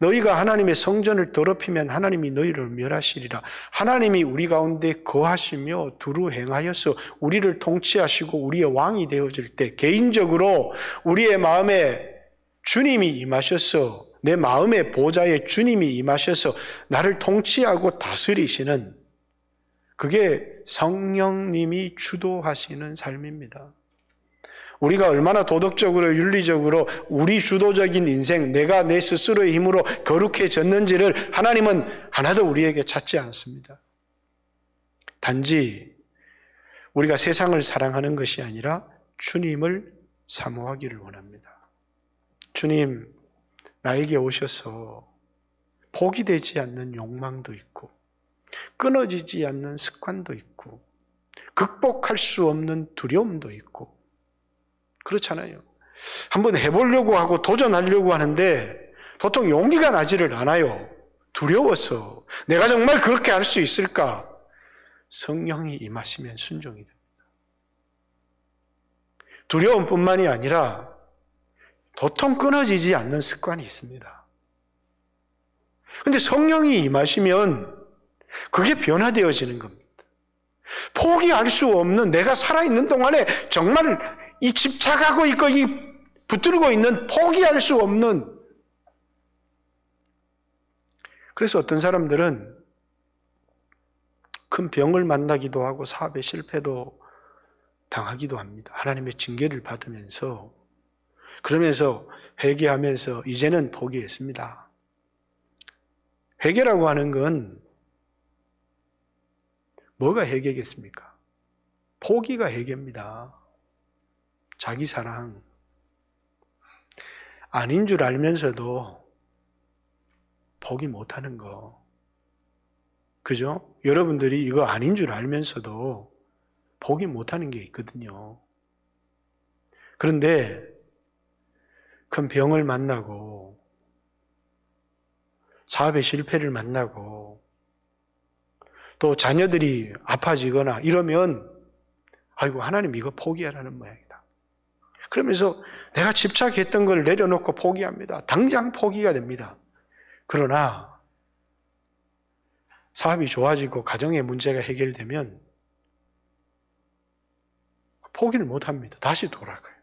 너희가 하나님의 성전을 더럽히면 하나님이 너희를 멸하시리라. 하나님이 우리 가운데 거하시며 두루 행하여서 우리를 통치하시고 우리의 왕이 되어질 때 개인적으로 우리의 마음에 주님이 임하셔서, 내 마음의 보좌에 주님이 임하셔서 나를 통치하고 다스리시는, 그게 성령님이 주도하시는 삶입니다. 우리가 얼마나 도덕적으로 윤리적으로 우리 주도적인 인생, 내가 내 스스로의 힘으로 거룩해졌는지를 하나님은 하나도 우리에게 찾지 않습니다. 단지 우리가 세상을 사랑하는 것이 아니라 주님을 사모하기를 원합니다. 주님, 나에게 오셔서 포기되지 않는 욕망도 있고 끊어지지 않는 습관도 있고 극복할 수 없는 두려움도 있고 그렇잖아요. 한번 해보려고 하고 도전하려고 하는데 도통 용기가 나지를 않아요. 두려워서. 내가 정말 그렇게 할 수 있을까? 성령이 임하시면 순종이 됩니다. 두려움뿐만이 아니라 도통 끊어지지 않는 습관이 있습니다. 그런데 성령이 임하시면 그게 변화되어지는 겁니다. 포기할 수 없는, 내가 살아있는 동안에 정말 이 집착하고 있고 이 붙들고 있는, 포기할 수 없는. 그래서 어떤 사람들은 큰 병을 만나기도 하고 사업에 실패도 당하기도 합니다. 하나님의 징계를 받으면서. 그러면서 회개하면서 이제는 포기했습니다. 회개라고 하는 건 뭐가 회개겠습니까? 포기가 회개입니다. 자기 사랑. 아닌 줄 알면서도 포기 못하는 거. 그죠? 여러분들이 이거 아닌 줄 알면서도 포기 못하는 게 있거든요. 그런데 큰 병을 만나고 사업의 실패를 만나고 또 자녀들이 아파지거나 이러면 아이고 하나님 이거 포기하라는 모양이다. 그러면서 내가 집착했던 걸 내려놓고 포기합니다. 당장 포기가 됩니다. 그러나 사업이 좋아지고 가정의 문제가 해결되면 포기를 못합니다. 다시 돌아가요.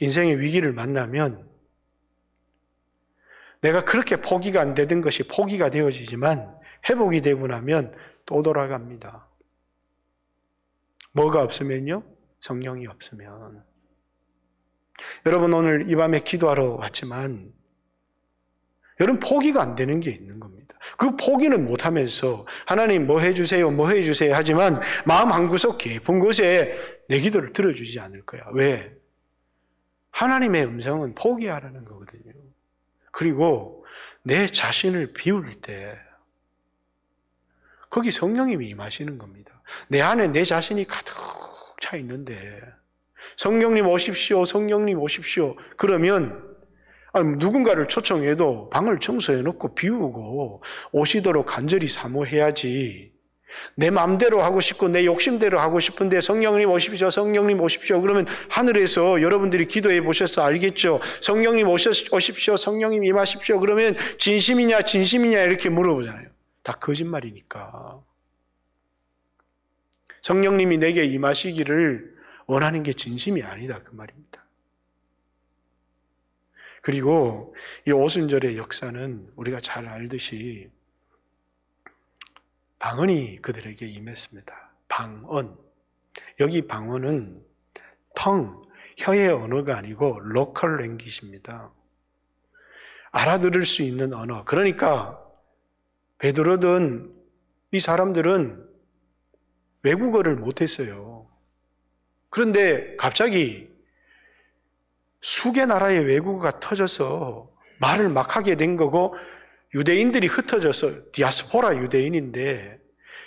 인생의 위기를 만나면 내가 그렇게 포기가 안 되던 것이 포기가 되어지지만 회복이 되고 나면 또 돌아갑니다. 뭐가 없으면요? 성령이 없으면. 여러분 오늘 이 밤에 기도하러 왔지만 여러분 포기가 안 되는 게 있는 겁니다. 그 포기는 못하면서 하나님 뭐 해주세요 뭐 해주세요 하지만 마음 한구석 깊은 곳에 내 기도를 들어주지 않을 거야. 왜? 하나님의 음성은 포기하라는 거거든요. 그리고 내 자신을 비울 때 거기 성령님이 임하시는 겁니다. 내 안에 내 자신이 가득 차 있는데 성령님 오십시오 성령님 오십시오 그러면 누군가를 초청해도 방을 청소해놓고 비우고 오시도록 간절히 사모해야지 내 마음대로 하고 싶고 내 욕심대로 하고 싶은데 성령님 오십시오 성령님 오십시오 그러면 하늘에서 여러분들이 기도해 보셔서 알겠죠. 성령님 오십시오 성령님 임하십시오 그러면 진심이냐 진심이냐 이렇게 물어보잖아요. 다 거짓말이니까. 성령님이 내게 임하시기를 원하는 게 진심이 아니다 그 말입니다. 그리고 이 오순절의 역사는 우리가 잘 알듯이 방언이 그들에게 임했습니다. 방언. 여기 방언은 텅, 혀의 언어가 아니고 로컬 랭귀지입니다. 알아들을 수 있는 언어. 그러니까 베드로든 이 사람들은 외국어를 못했어요. 그런데 갑자기 수개 나라의 외국어가 터져서 말을 막 하게 된 거고 유대인들이 흩어져서 디아스포라 유대인인데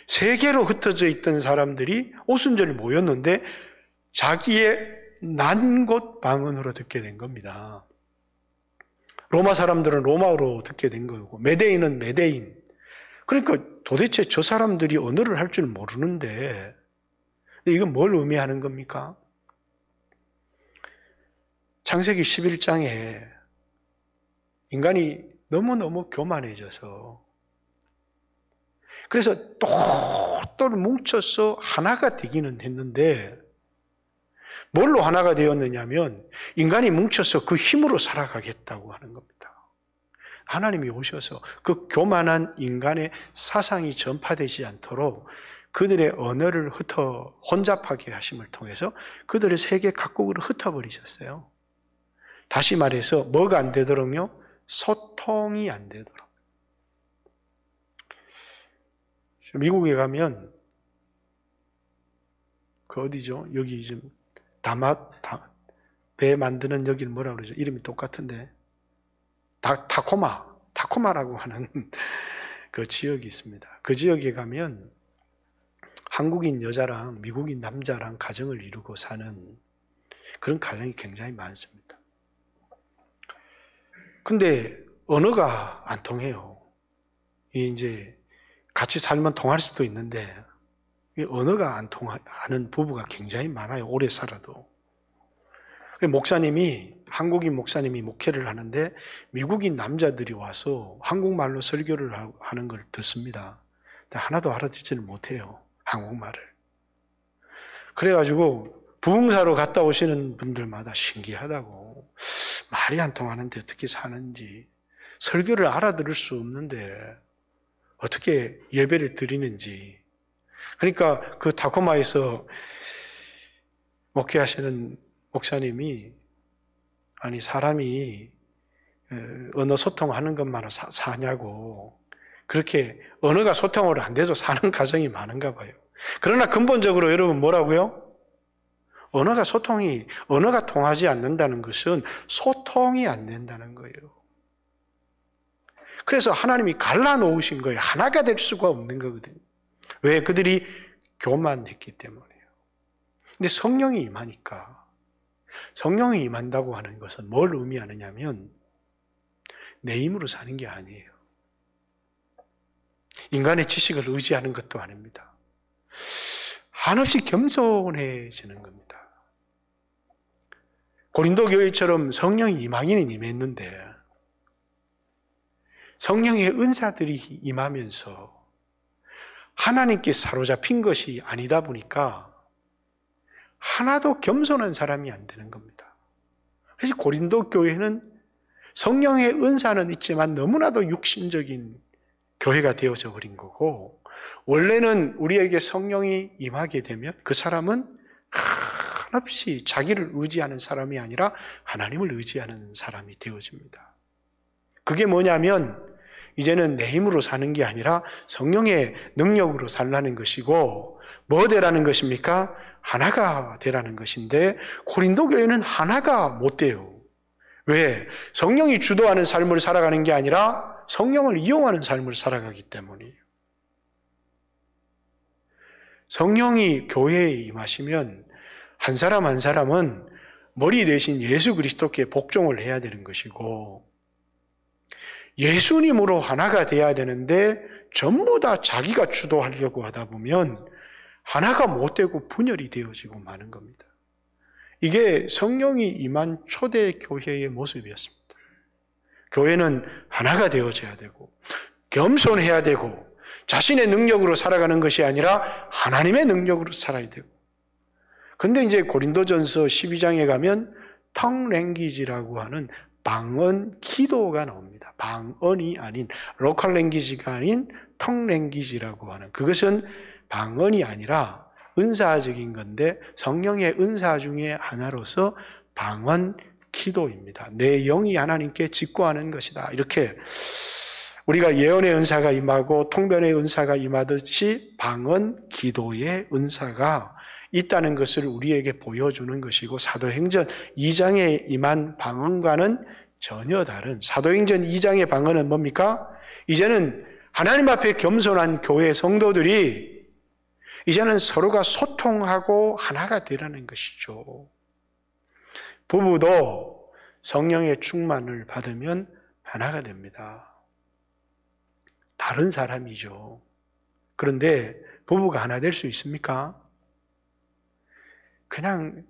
세계로 흩어져 있던 사람들이 오순절에 모였는데 자기의 난 곳 방언으로 듣게 된 겁니다. 로마 사람들은 로마어로 듣게 된 거고 메데인은 메데인. 그러니까 도대체 저 사람들이 언어를 할 줄 모르는데 이건 뭘 의미하는 겁니까? 창세기 11장에 인간이 너무너무 교만해져서 그래서 똘똘 뭉쳐서 하나가 되기는 했는데 뭘로 하나가 되었느냐면 인간이 뭉쳐서 그 힘으로 살아가겠다고 하는 겁니다. 하나님이 오셔서 그 교만한 인간의 사상이 전파되지 않도록 그들의 언어를 혼잡하게 하심을 통해서 그들의 세계 각국으로 흩어버리셨어요. 다시 말해서 뭐가 안 되도록요? 소통이 안 되도록. 미국에 가면 그 어디죠? 여기 지금 배 만드는 여기를 뭐라 그러죠? 이름이 똑같은데 타코마라고 하는 그 지역이 있습니다. 그 지역에 가면 한국인 여자랑 미국인 남자랑 가정을 이루고 사는 그런 가정이 굉장히 많습니다. 근데 언어가 안 통해요. 이제 같이 살면 통할 수도 있는데 언어가 안 통하는 부부가 굉장히 많아요. 오래 살아도. 한국인 목사님이 목회를 하는데 미국인 남자들이 와서 한국말로 설교를 하는 걸 듣습니다. 근데 하나도 알아듣지는 못해요. 한국말을. 그래가지고 부흥사로 갔다 오시는 분들마다 신기하다고. 말이 안 통하는데 어떻게 사는지, 설교를 알아들을 수 없는데 어떻게 예배를 드리는지. 그러니까 그 타코마에서 목회하시는 목사님이 아니 사람이 언어 소통하는 것만으로 사냐고. 그렇게 언어가 소통으로 안 돼도 사는 가정이 많은가 봐요. 그러나 근본적으로 여러분 뭐라고요? 언어가 통하지 않는다는 것은 소통이 안 된다는 거예요. 그래서 하나님이 갈라놓으신 거예요. 하나가 될 수가 없는 거거든요. 왜? 그들이 교만했기 때문이에요. 근데 성령이 임하니까, 성령이 임한다고 하는 것은 뭘 의미하느냐면 내 힘으로 사는 게 아니에요. 인간의 지식을 의지하는 것도 아닙니다. 한없이 겸손해지는 겁니다. 고린도 교회처럼 성령이 임하기는 임했는데 성령의 은사들이 임하면서 하나님께 사로잡힌 것이 아니다 보니까 하나도 겸손한 사람이 안 되는 겁니다. 그래서 고린도 교회는 성령의 은사는 있지만 너무나도 육신적인 교회가 되어져 버린 거고, 원래는 우리에게 성령이 임하게 되면 그 사람은 한없이 자기를 의지하는 사람이 아니라 하나님을 의지하는 사람이 되어집니다. 그게 뭐냐면 이제는 내 힘으로 사는 게 아니라 성령의 능력으로 살라는 것이고, 뭐 되라는 것입니까? 하나가 되라는 것인데 고린도 교회는 하나가 못 돼요. 왜? 성령이 주도하는 삶을 살아가는 게 아니라 성령을 이용하는 삶을 살아가기 때문이에요. 성령이 교회에 임하시면 한 사람 한 사람은 머리 대신 예수 그리스도께 복종을 해야 되는 것이고, 예수님으로 하나가 돼야 되는데 전부 다 자기가 주도하려고 하다 보면 하나가 못 되고 분열이 되어지고 마는 겁니다. 이게 성령이 임한 초대 교회의 모습이었습니다. 교회는 하나가 되어져야 되고 겸손해야 되고 자신의 능력으로 살아가는 것이 아니라 하나님의 능력으로 살아야 되고. 근데 이제 고린도전서 12장에 가면 텅랭귀지라고 하는 방언 기도가 나옵니다. 방언이 아닌, 로컬 랭귀지가 아닌 텅랭귀지라고 하는, 그것은 방언이 아니라 은사적인 건데 성령의 은사 중에 하나로서 방언 기도입니다. 내 영이 하나님께 직구하는 것이다. 이렇게 우리가 예언의 은사가 임하고 통변의 은사가 임하듯이 방언 기도의 은사가 있다는 것을 우리에게 보여주는 것이고, 사도행전 2장에 임한 방언과는 전혀 다른, 사도행전 2장의 방언은 뭡니까? 이제는 하나님 앞에 겸손한 교회 성도들이 이제는 서로가 소통하고 하나가 되라는 것이죠. 부부도 성령의 충만을 받으면 하나가 됩니다. 다른 사람이죠. 그런데 부부가 하나 될 수 있습니까? 그냥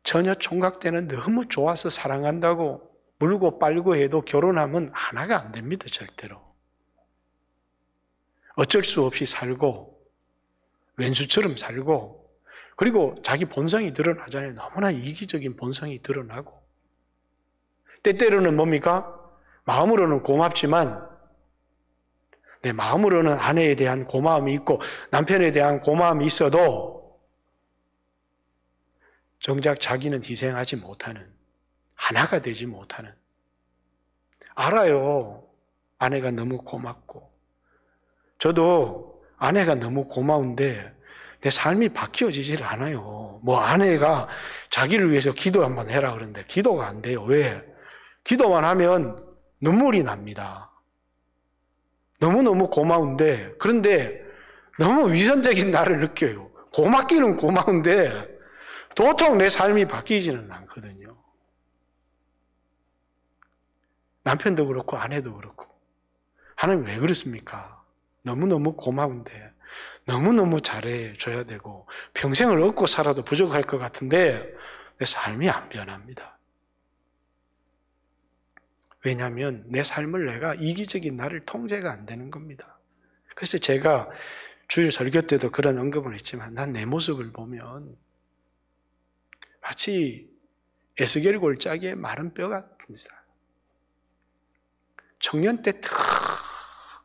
전혀 총각 때는 너무 좋아서 사랑한다고 물고 빨고 해도 결혼하면 하나가 안 됩니다, 절대로. 어쩔 수 없이 살고 왼수처럼 살고, 그리고 자기 본성이 드러나잖아요. 너무나 이기적인 본성이 드러나고, 때때로는 뭡니까? 마음으로는 고맙지만 내 마음으로는 아내에 대한 고마움이 있고 남편에 대한 고마움이 있어도 정작 자기는 희생하지 못하는, 하나가 되지 못하는. 알아요. 아내가 너무 고맙고. 저도 아내가 너무 고마운데 내 삶이 바뀌어지질 않아요. 뭐 아내가 자기를 위해서 기도 한번 해라 그러는데 기도가 안 돼요. 왜? 기도만 하면 눈물이 납니다. 너무너무 고마운데, 그런데 너무 위선적인 나를 느껴요. 고맙기는 고마운데 도통 내 삶이 바뀌지는 않거든요. 남편도 그렇고 아내도 그렇고. 하나님 왜 그렇습니까? 너무너무 고마운데 너무너무 잘해줘야 되고 평생을 얻고 살아도 부족할 것 같은데 내 삶이 안 변합니다. 왜냐하면 내 삶을 내가 이기적인 나를 통제가 안 되는 겁니다. 그래서 제가 주일 설교 때도 그런 언급을 했지만 난 내 모습을 보면 마치 에스겔 골짜기의 마른 뼈 같습니다. 청년 때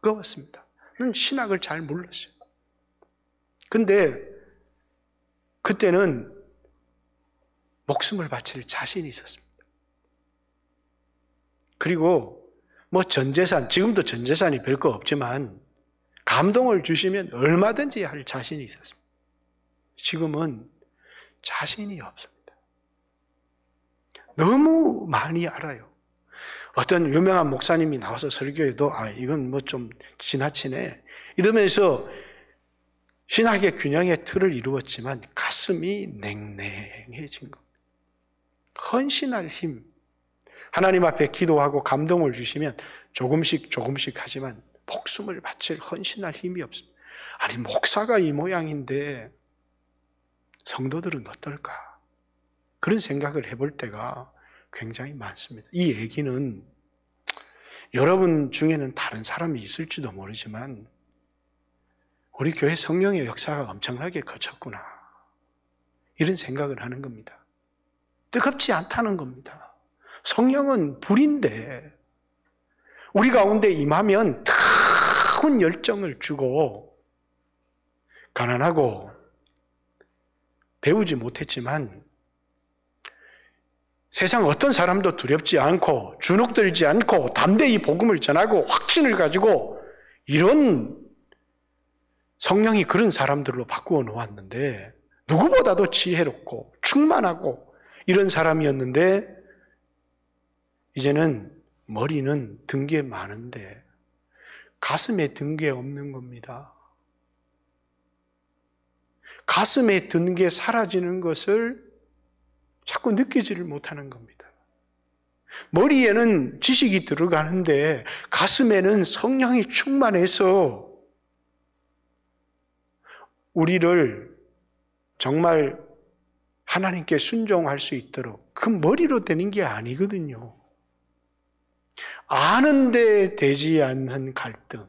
뜨거웠습니다. 난 신학을 잘 몰랐어요. 근데 그때는 목숨을 바칠 자신이 있었습니다. 그리고 뭐 전재산, 지금도 전재산이 별거 없지만 감동을 주시면 얼마든지 할 자신이 있었습니다. 지금은 자신이 없습니다. 너무 많이 알아요. 어떤 유명한 목사님이 나와서 설교해도 이건 뭐 좀 지나치네 이러면서 신학의 균형의 틀을 이루었지만 가슴이 냉랭해진 겁니다. 헌신할 힘. 하나님 앞에 기도하고 감동을 주시면 조금씩 하지만 목숨을 바칠 헌신할 힘이 없습니다. 아니, 목사가 이 모양인데 성도들은 어떨까? 그런 생각을 해볼 때가 굉장히 많습니다. 이 얘기는 여러분 중에는 다른 사람이 있을지도 모르지만 우리 교회 성령의 역사가 엄청나게 거쳤구나. 이런 생각을 하는 겁니다. 뜨겁지 않다는 겁니다. 성령은 불인데 우리 가운데 임하면 뜨거운 열정을 주고 가난하고 배우지 못했지만 세상 어떤 사람도 두렵지 않고 주눅들지 않고 담대히 복음을 전하고 확신을 가지고 이런 성령이 그런 사람들로 바꾸어 놓았는데 누구보다도 지혜롭고 충만하고 이런 사람이었는데 이제는 머리는 등게 많은데 가슴에 든 게 없는 겁니다. 가슴에 든 게 사라지는 것을 자꾸 느끼지를 못하는 겁니다. 머리에는 지식이 들어가는데 가슴에는 성령이 충만해서 우리를 정말 하나님께 순종할 수 있도록 그 머리로 되는 게 아니거든요. 아는데 되지 않는 갈등.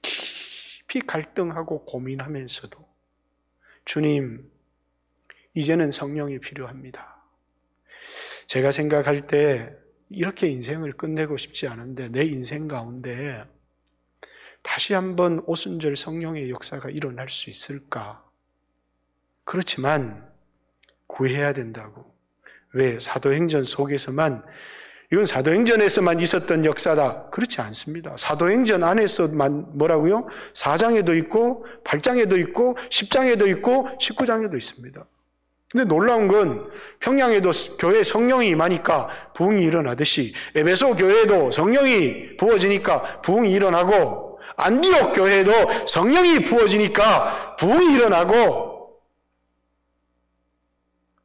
깊이 갈등하고 고민하면서도 주님, 이제는 성령이 필요합니다. 제가 생각할 때 이렇게 인생을 끝내고 싶지 않은데 내 인생 가운데 다시 한번 오순절 성령의 역사가 일어날 수 있을까? 그렇지만 구해야 된다고. 왜? 사도행전 속에서만 이건 사도행전에서만 있었던 역사다. 그렇지 않습니다. 사도행전 안에서만 뭐라고요? 4장에도 있고 8장에도 있고 10장에도 있고 19장에도 있습니다. 근데 놀라운 건 평양에도 교회 성령이 임하니까 부흥이 일어나듯이 에베소 교회도 성령이 부어지니까 부흥이 일어나고 안디옥 교회도 성령이 부어지니까 부흥이 일어나고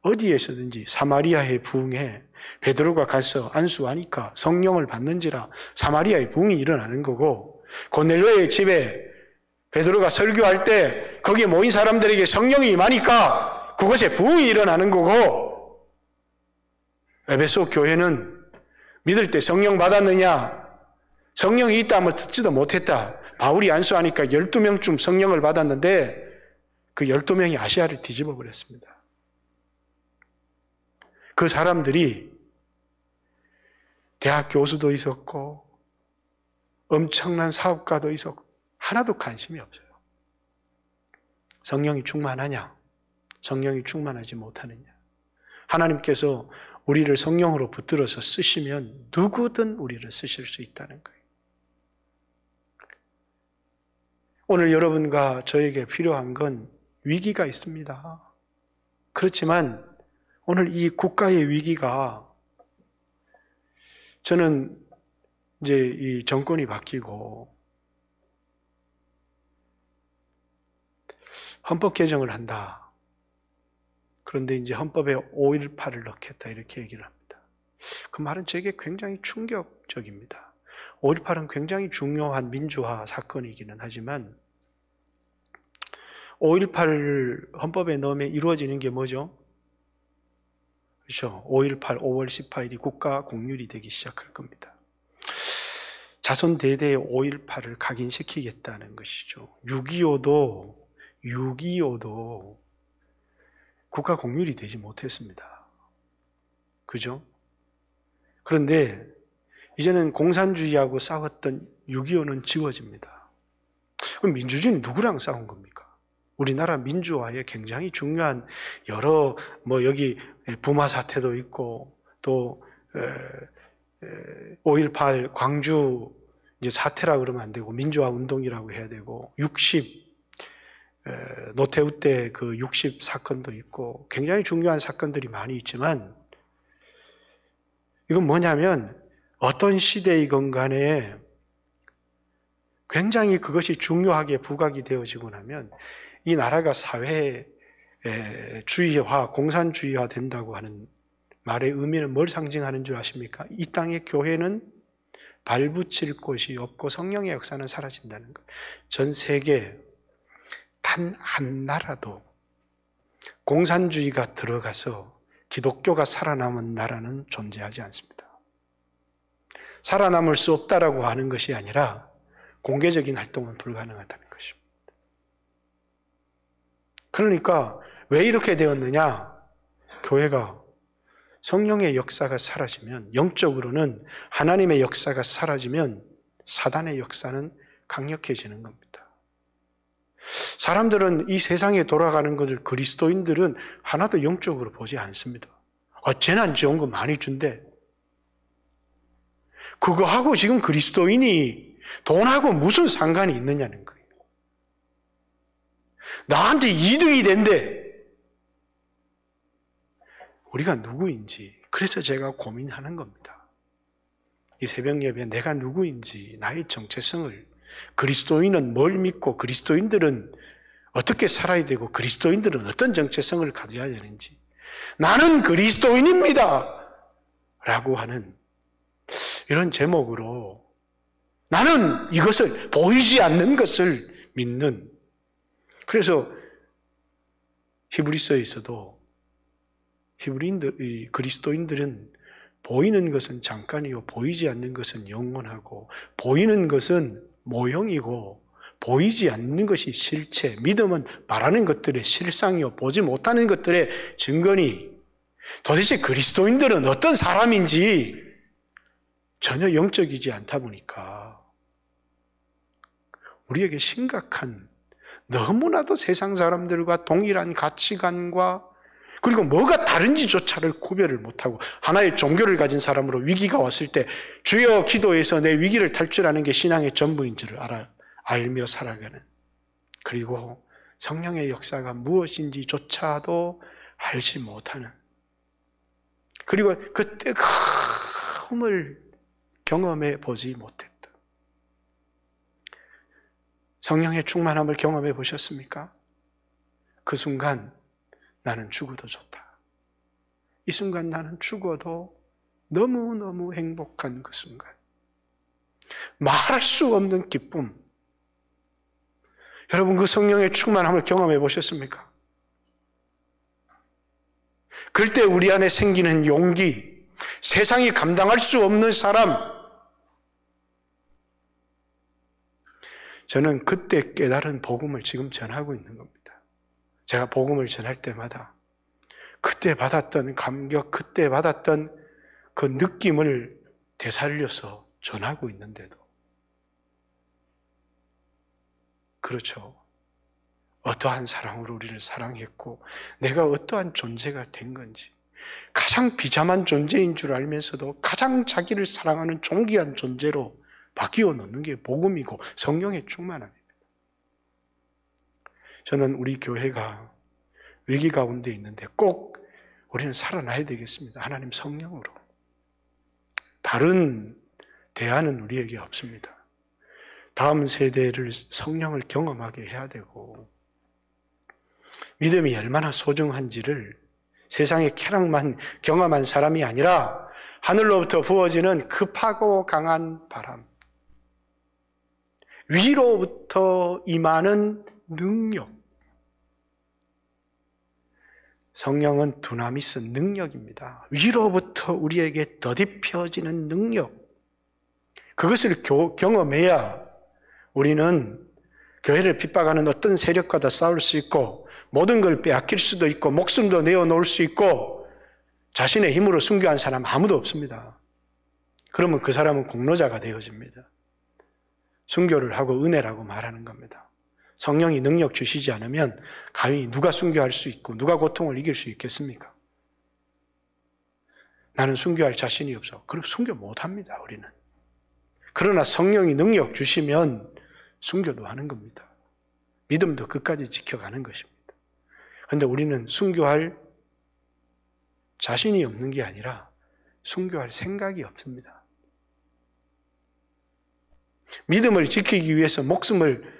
어디에서든지 사마리아의 부흥에 베드로가 가서 안수하니까 성령을 받는지라 사마리아의 부흥이 일어나는 거고 고넬료의 집에 베드로가 설교할 때 거기에 모인 사람들에게 성령이 임하니까 그것에 부흥이 일어나는 거고 에베소 교회는 믿을 때 성령 받았느냐? 성령이 있다면 듣지도 못했다. 바울이 안수하니까 12명쯤 성령을 받았는데 그 12명이 아시아를 뒤집어 버렸습니다. 그 사람들이 대학 교수도 있었고 엄청난 사업가도 있었고 하나도 관심이 없어요. 성령이 충만하냐? 성령이 충만하지 못하느냐? 하나님께서 우리를 성령으로 붙들어서 쓰시면 누구든 우리를 쓰실 수 있다는 거예요. 오늘 여러분과 저에게 필요한 건 위기가 있습니다. 그렇지만 오늘 이 국가의 위기가 저는 이제 이 정권이 바뀌고 헌법 개정을 한다. 그런데 이제 헌법에 5.18을 넣겠다 이렇게 얘기를 합니다. 그 말은 제게 굉장히 충격적입니다. 5.18은 굉장히 중요한 민주화 사건이기는 하지만 5.18을 헌법에 넣으면 이루어지는 게 뭐죠? 그렇죠. 5.18, 5월 18일이 국가 공휴일이 되기 시작할 겁니다. 자손 대대에 5.18을 각인시키겠다는 것이죠. 6.25도 국가 공휴일이 되지 못했습니다. 그죠? 그런데 이제는 공산주의하고 싸웠던 6.25는 지워집니다. 그럼 민주주의는 누구랑 싸운 겁니까? 우리나라 민주화에 굉장히 중요한 여러 여기 부마 사태도 있고 또 5.18 광주 이제 사태라 그러면 안 되고 민주화 운동이라고 해야 되고 60 노태우 때 그 60 사건도 있고 굉장히 중요한 사건들이 많이 있지만 이건 뭐냐면 어떤 시대이건 간에 굉장히 그것이 중요하게 부각이 되어지고 나면 이 나라가 사회주의화, 공산주의화 된다고 하는 말의 의미는 뭘 상징하는 줄 아십니까? 이 땅의 교회는 발붙일 곳이 없고 성령의 역사는 사라진다는 것. 전 세계 단 한 나라도 공산주의가 들어가서 기독교가 살아남은 나라는 존재하지 않습니다. 살아남을 수 없다라고 하는 것이 아니라 공개적인 활동은 불가능하다는 것입니다. 그러니까 왜 이렇게 되었느냐? 교회가 성령의 역사가 사라지면, 영적으로는 하나님의 역사가 사라지면 사단의 역사는 강력해지는 겁니다. 사람들은 이 세상에 돌아가는 것을, 그리스도인들은 하나도 영적으로 보지 않습니다. 재난 지원금 많이 준대. 그거하고 지금 그리스도인이 돈하고 무슨 상관이 있느냐는 거예요. 나한테 이득이 된대. 우리가 누구인지, 그래서 제가 고민하는 겁니다. 이 새벽 예배에 내가 누구인지, 나의 정체성을, 그리스도인은 뭘 믿고 그리스도인들은 어떻게 살아야 되고 그리스도인들은 어떤 정체성을 가져야 되는지, 나는 그리스도인입니다 라고 하는 이런 제목으로 나는 이것을, 보이지 않는 것을 믿는, 그래서 히브리서에서도 그리스도인들은 보이는 것은 잠깐이요 보이지 않는 것은 영원하고, 보이는 것은 모형이고 보이지 않는 것이 실체, 믿음은 말하는 것들의 실상이요 보지 못하는 것들의 증거니, 도대체 그리스도인들은 어떤 사람인지 전혀 영적이지 않다 보니까 우리에게 심각한, 너무나도 세상 사람들과 동일한 가치관과 그리고 뭐가 다른지조차를 구별을 못하고 하나의 종교를 가진 사람으로 위기가 왔을 때 주여 기도해서 내 위기를 탈출하는 게 신앙의 전부인 줄을 알며 살아가는, 그리고 성령의 역사가 무엇인지조차도 알지 못하는, 그리고 그 뜨거움을 경험해 보지 못했다. 성령의 충만함을 경험해 보셨습니까? 그 순간 나는 죽어도 좋다. 이 순간 나는 죽어도 너무너무 행복한 그 순간. 말할 수 없는 기쁨. 여러분, 그 성령의 충만함을 경험해 보셨습니까? 그럴 때 우리 안에 생기는 용기, 세상이 감당할 수 없는 사람. 저는 그때 깨달은 복음을 지금 전하고 있는 겁니다. 제가 복음을 전할 때마다 그때 받았던 감격, 그때 받았던 그 느낌을 되살려서 전하고 있는데도, 그렇죠. 어떠한 사랑으로 우리를 사랑했고 내가 어떠한 존재가 된 건지, 가장 비참한 존재인 줄 알면서도 가장 자기를 사랑하는 존귀한 존재로 바뀌어 놓는 게 복음이고 성령의 충만함입니다. 저는 우리 교회가 위기 가운데 있는데 꼭 우리는 살아나야 되겠습니다. 하나님 성령으로. 다른 대안은 우리에게 없습니다. 다음 세대를 성령을 경험하게 해야 되고, 믿음이 얼마나 소중한지를 세상의 쾌락만 경험한 사람이 아니라 하늘로부터 부어지는 급하고 강한 바람, 위로부터 임하는 능력. 성령은 두나미스, 능력입니다. 위로부터 우리에게 더딥혀지는 능력. 그것을 경험해야 우리는 교회를 핍박하는 어떤 세력과도 싸울 수 있고, 모든 걸 빼앗길 수도 있고, 목숨도 내어놓을 수 있고, 자신의 힘으로 순교한 사람 아무도 없습니다. 그러면 그 사람은 공로자가 되어집니다. 순교를 하고 은혜라고 말하는 겁니다. 성령이 능력 주시지 않으면 감히 누가 순교할 수 있고 누가 고통을 이길 수 있겠습니까? 나는 순교할 자신이 없어. 그럼 순교 못합니다, 우리는. 그러나 성령이 능력 주시면 순교도 하는 겁니다. 믿음도 끝까지 지켜가는 것입니다. 그런데 우리는 순교할 자신이 없는 게 아니라 순교할 생각이 없습니다. 믿음을 지키기 위해서 목숨을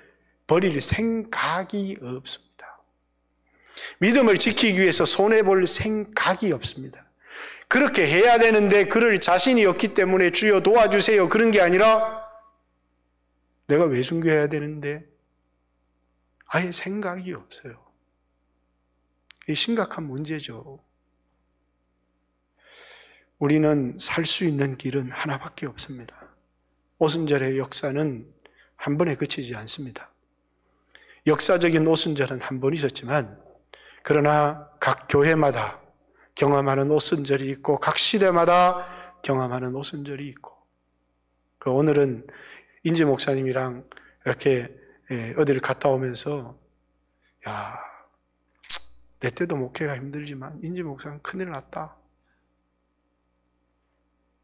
버릴 생각이 없습니다. 믿음을 지키기 위해서 손해볼 생각이 없습니다. 그렇게 해야 되는데 그럴 자신이 없기 때문에 주여 도와주세요. 그런 게 아니라 내가 왜 순교해야 되는데 아예 생각이 없어요. 이 심각한 문제죠. 우리는 살 수 있는 길은 하나밖에 없습니다. 오순절의 역사는 한 번에 그치지 않습니다. 역사적인 오순절은 한 번 있었지만 그러나 각 교회마다 경험하는 오순절이 있고 각 시대마다 경험하는 오순절이 있고 오늘은 인지 목사님이랑 이렇게 어디를 갔다 오면서 내 때도 목회가 힘들지만 인지 목사는 큰일 났다.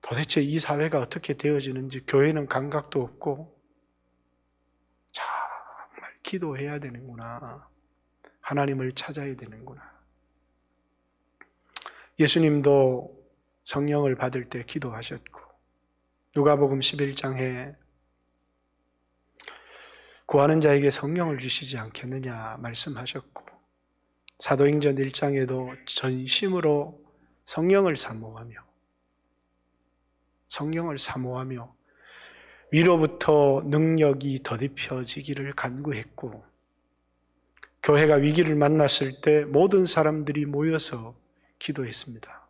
도대체 이 사회가 어떻게 되어지는지 교회는 감각도 없고 정말 기도해야 되는구나. 하나님을 찾아야 되는구나. 예수님도 성령을 받을 때 기도하셨고 누가복음 11장에 구하는 자에게 성령을 주시지 않겠느냐 말씀하셨고 사도행전 1장에도 전심으로 성령을 사모하며 위로부터 능력이 더딥혀지기를 간구했고 교회가 위기를 만났을 때 모든 사람들이 모여서 기도했습니다.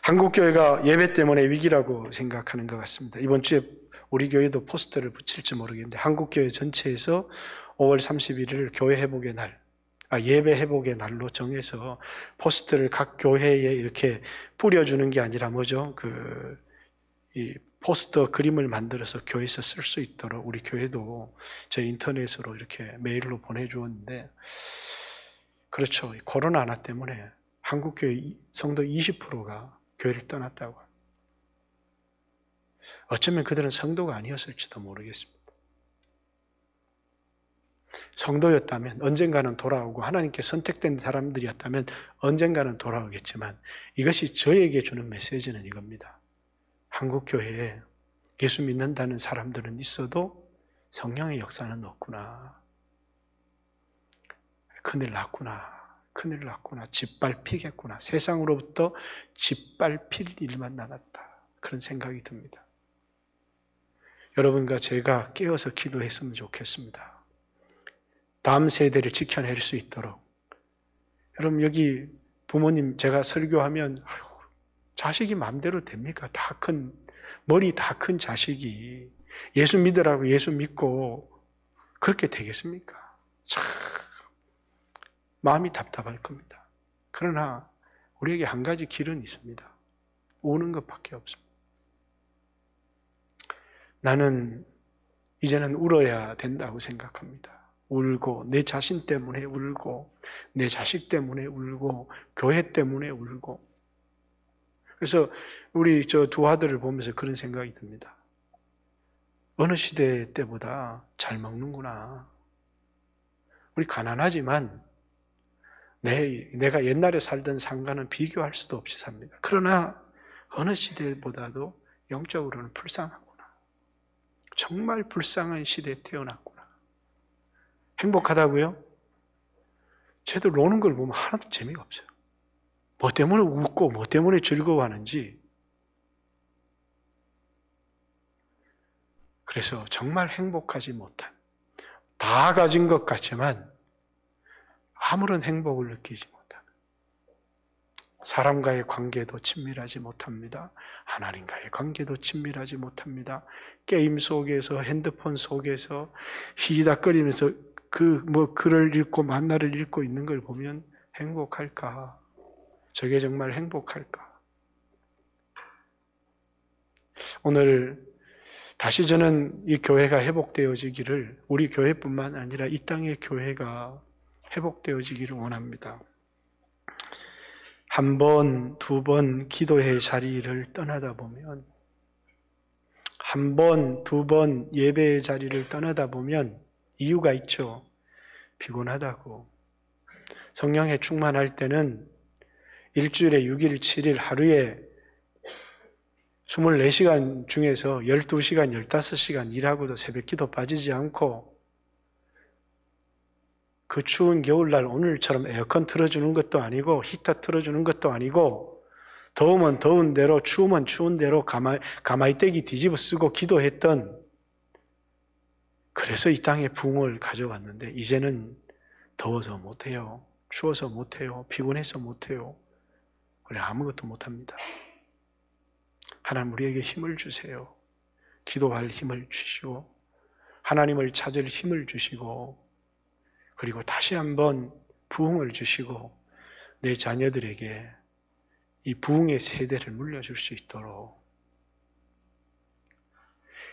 한국교회가 예배 때문에 위기라고 생각하는 것 같습니다. 이번 주에 우리 교회도 포스터를 붙일지 모르겠는데 한국교회 전체에서 5월 31일 교회 회복의 날, 예배 회복의 날로 정해서 포스터를 각 교회에 이렇게 뿌려주는 게 아니라 뭐죠? 이 포스터 그림을 만들어서 교회에서 쓸 수 있도록 우리 교회도 제 인터넷으로 이렇게 메일로 보내주었는데 그렇죠. 코로나 하나 때문에 한국교회 성도 20%가 교회를 떠났다고 합니다. 어쩌면 그들은 성도가 아니었을지도 모르겠습니다. 성도였다면 언젠가는 돌아오고 하나님께 선택된 사람들이었다면 언젠가는 돌아오겠지만 이것이 저에게 주는 메시지는 이겁니다. 한국교회에 예수 믿는다는 사람들은 있어도 성령의 역사는 없구나. 큰일 났구나. 짓밟히겠구나. 세상으로부터 짓밟힐 일만 남았다. 그런 생각이 듭니다. 여러분과 제가 깨어서 기도했으면 좋겠습니다. 다음 세대를 지켜낼 수 있도록. 여러분 여기 부모님 제가 설교하면 자식이 마음대로 됩니까? 머리 다 큰 자식이 예수 믿으라고 예수 믿고 그렇게 되겠습니까? 참 마음이 답답할 겁니다. 그러나 우리에게 한 가지 길은 있습니다. 우는 것밖에 없습니다. 나는 이제는 울어야 된다고 생각합니다. 울고 내 자신 때문에 울고 내 자식 때문에 울고 교회 때문에 울고 그래서 우리 저 두 아들을 보면서 그런 생각이 듭니다. 어느 시대 때보다 잘 먹는구나. 우리 가난하지만 내가 옛날에 살던 삶과는 비교할 수도 없이 삽니다. 그러나 어느 시대보다도 영적으로는 불쌍하구나. 정말 불쌍한 시대에 태어났구나. 행복하다고요? 쟤들 노는 걸 보면 하나도 재미가 없어요. 뭐 때문에 웃고 뭐 때문에 즐거워하는지. 그래서 정말 행복하지 못한, 다 가진 것 같지만 아무런 행복을 느끼지 못하는, 사람과의 관계도 친밀하지 못합니다. 하나님과의 관계도 친밀하지 못합니다. 게임 속에서, 핸드폰 속에서 희닥거리면서 글을 읽고 만나를 읽고 있는 걸 보면 행복할까? 저게 정말 행복할까? 오늘 다시 저는 이 교회가 회복되어지기를, 우리 교회뿐만 아니라 이 땅의 교회가 회복되어지기를 원합니다. 한 번, 두 번 기도의 자리를 떠나다 보면, 한 번, 두 번 예배의 자리를 떠나다 보면 이유가 있죠. 피곤하다고. 성령에 충만할 때는 일주일에 6일, 7일 하루에 24시간 중에서 12시간, 15시간 일하고도 새벽기도 빠지지 않고 그 추운 겨울날 오늘처럼 에어컨 틀어주는 것도 아니고 히터 틀어주는 것도 아니고 더우면 더운 대로 추우면 추운 대로 가마이 떼기 뒤집어 쓰고 기도했던, 그래서 이 땅에 부흥을 가져왔는데 이제는 더워서 못해요. 추워서 못해요. 피곤해서 못해요. 우리 아무것도 못합니다. 하나님 우리에게 힘을 주세요. 기도할 힘을 주시고 하나님을 찾을 힘을 주시고 그리고 다시 한번 부흥을 주시고 내 자녀들에게 이 부흥의 세대를 물려줄 수 있도록.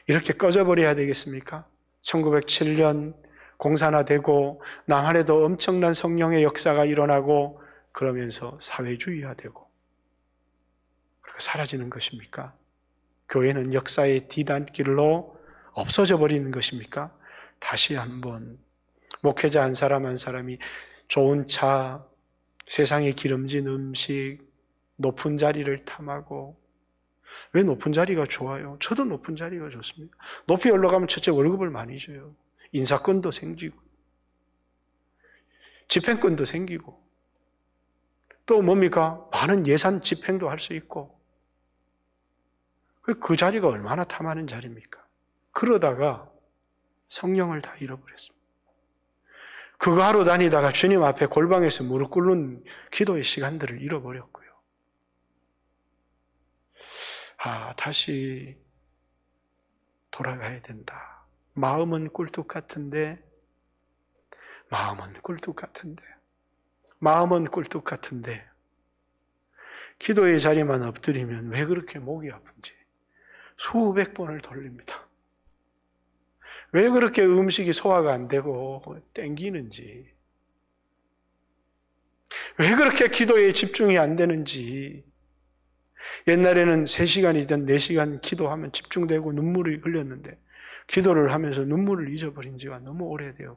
이렇게 꺼져버려야 되겠습니까? 1907년 공산화되고 남한에도 엄청난 성령의 역사가 일어나고 그러면서 사회주의화되고 그렇게 사라지는 것입니까? 교회는 역사의 뒤단길로 없어져 버리는 것입니까? 다시 한번 목회자 한 사람 한 사람이 좋은 차, 세상에 기름진 음식, 높은 자리를 탐하고. 왜 높은 자리가 좋아요? 저도 높은 자리가 좋습니다. 높이 올라가면 첫째 월급을 많이 줘요. 인사권도 생기고 집행권도 생기고 또 뭡니까? 많은 예산 집행도 할 수 있고. 그 자리가 얼마나 탐하는 자리입니까? 그러다가 성령을 다 잃어버렸습니다. 그거 하러 다니다가 주님 앞에 골방에서 무릎 꿇는 기도의 시간들을 잃어버렸고요. 다시 돌아가야 된다. 마음은 꿀뚝 같은데 기도의 자리만 엎드리면 왜 그렇게 목이 아픈지 수백 번을 돌립니다. 왜 그렇게 음식이 소화가 안 되고 땡기는지, 왜 그렇게 기도에 집중이 안 되는지. 옛날에는 3시간이든 4시간 기도하면 집중되고 눈물이 흘렸는데 기도를 하면서 눈물을 잊어버린 지가 너무 오래돼요.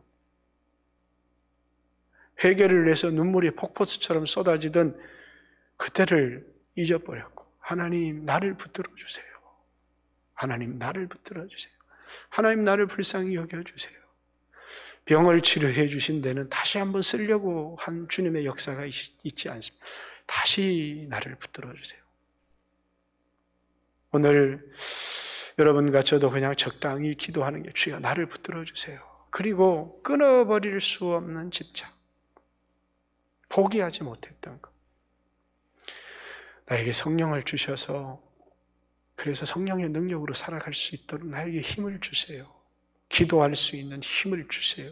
회개를 해서 눈물이 폭포수처럼 쏟아지던 그때를 잊어버렸고, 하나님 나를 붙들어 주세요. 하나님 나를 붙들어 주세요. 하나님 나를 불쌍히 여겨주세요. 병을 치료해 주신 데는 다시 한번 쓰려고 한 주님의 역사가 있지 않습니다. 다시 나를 붙들어 주세요. 오늘 여러분과 저도 그냥 적당히 기도하는 게, 주여 나를 붙들어 주세요. 그리고 끊어버릴 수 없는 집착, 포기하지 못했던 것, 나에게 성령을 주셔서 그래서 성령의 능력으로 살아갈 수 있도록 나에게 힘을 주세요. 기도할 수 있는 힘을 주세요.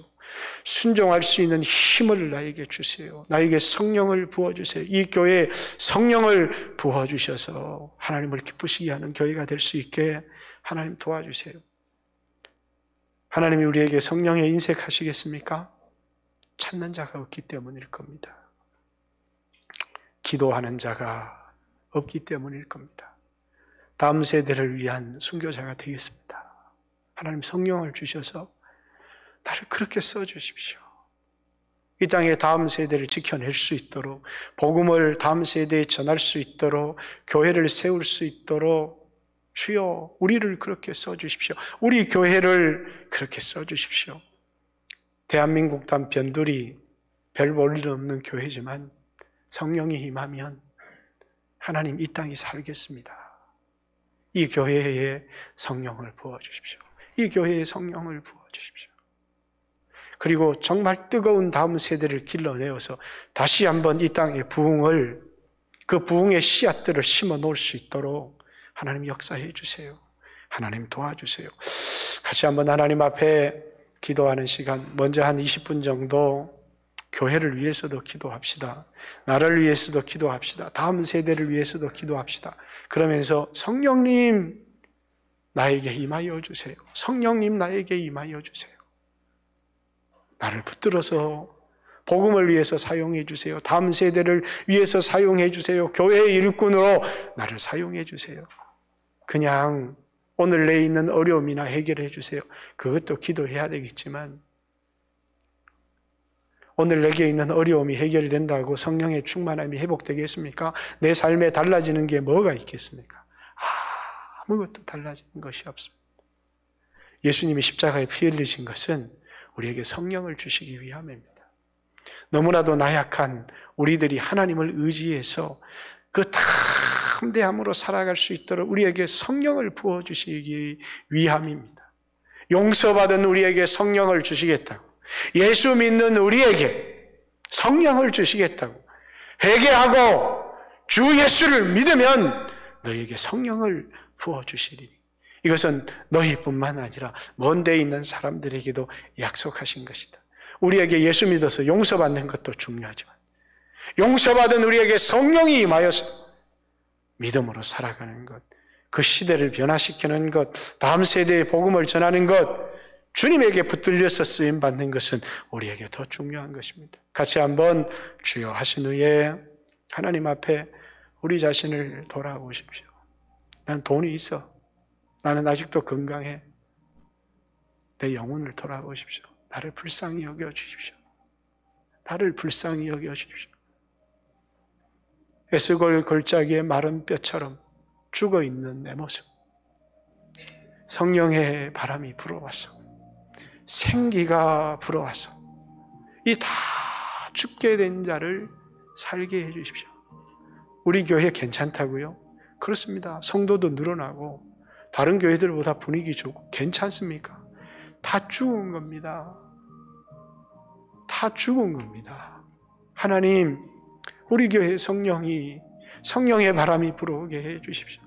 순종할 수 있는 힘을 나에게 주세요. 나에게 성령을 부어주세요. 이 교회에 성령을 부어주셔서 하나님을 기쁘시게 하는 교회가 될 수 있게 하나님 도와주세요. 하나님이 우리에게 성령의 인색하시겠습니까? 찾는 자가 없기 때문일 겁니다. 기도하는 자가 없기 때문일 겁니다. 다음 세대를 위한 순교자가 되겠습니다. 하나님 성령을 주셔서 나를 그렇게 써주십시오. 이 땅에 다음 세대를 지켜낼 수 있도록, 복음을 다음 세대에 전할 수 있도록, 교회를 세울 수 있도록 주여 우리를 그렇게 써주십시오. 우리 교회를 그렇게 써주십시오. 대한민국 단편들이 별 볼 일 없는 교회지만 성령이 임하면 하나님 이 땅이 살겠습니다. 이 교회에 성령을 부어주십시오. 이 교회에 성령을 부어주십시오. 그리고 정말 뜨거운 다음 세대를 길러내어서 다시 한번 이 땅의 부흥을, 그 부흥의 씨앗들을 심어 놓을 수 있도록 하나님 역사해 주세요. 하나님 도와주세요. 같이 한번 하나님 앞에 기도하는 시간, 먼저 한 20분 정도 교회를 위해서도 기도합시다. 나를 위해서도 기도합시다. 다음 세대를 위해서도 기도합시다. 그러면서 성령님 나에게 임하여 주세요. 성령님 나에게 임하여 주세요. 나를 붙들어서 복음을 위해서 사용해 주세요. 다음 세대를 위해서 사용해 주세요. 교회의 일꾼으로 나를 사용해 주세요. 그냥 오늘 내 있는 어려움이나 해결해 주세요. 그것도 기도해야 되겠지만 오늘 내게 있는 어려움이 해결된다고 성령의 충만함이 회복되겠습니까? 내 삶에 달라지는 게 뭐가 있겠습니까? 아무것도 달라진 것이 없습니다. 예수님이 십자가에 피 흘리신 것은 우리에게 성령을 주시기 위함입니다. 너무나도 나약한 우리들이 하나님을 의지해서 그 담대함으로 살아갈 수 있도록 우리에게 성령을 부어주시기 위함입니다. 용서받은 우리에게 성령을 주시겠다고, 예수 믿는 우리에게 성령을 주시겠다고, 회개하고 주 예수를 믿으면 너희에게 성령을 부어주시리니, 이것은 너희뿐만 아니라 먼 데 있는 사람들에게도 약속하신 것이다. 우리에게 예수 믿어서 용서받는 것도 중요하지만 용서받은 우리에게 성령이 임하여서 믿음으로 살아가는 것, 그 시대를 변화시키는 것, 다음 세대에 복음을 전하는 것, 주님에게 붙들려서 쓰임받는 것은 우리에게 더 중요한 것입니다. 같이 한번 주여 하신 후에 하나님 앞에 우리 자신을 돌아보십시오. 난 돈이 있어. 나는 아직도 건강해. 내 영혼을 돌아보십시오. 나를 불쌍히 여겨주십시오. 나를 불쌍히 여겨주십시오. 에스골 골짜기의 마른 뼈처럼 죽어있는 내 모습, 성령의 바람이 불어와서, 생기가 불어와서 이 다 죽게 된 자를 살게 해주십시오. 우리 교회 괜찮다고요? 그렇습니다. 성도도 늘어나고 다른 교회들보다 분위기 좋고 괜찮습니까? 다 죽은 겁니다. 다 죽은 겁니다. 하나님, 우리 교회 성령의 바람이 불어오게 해 주십시오.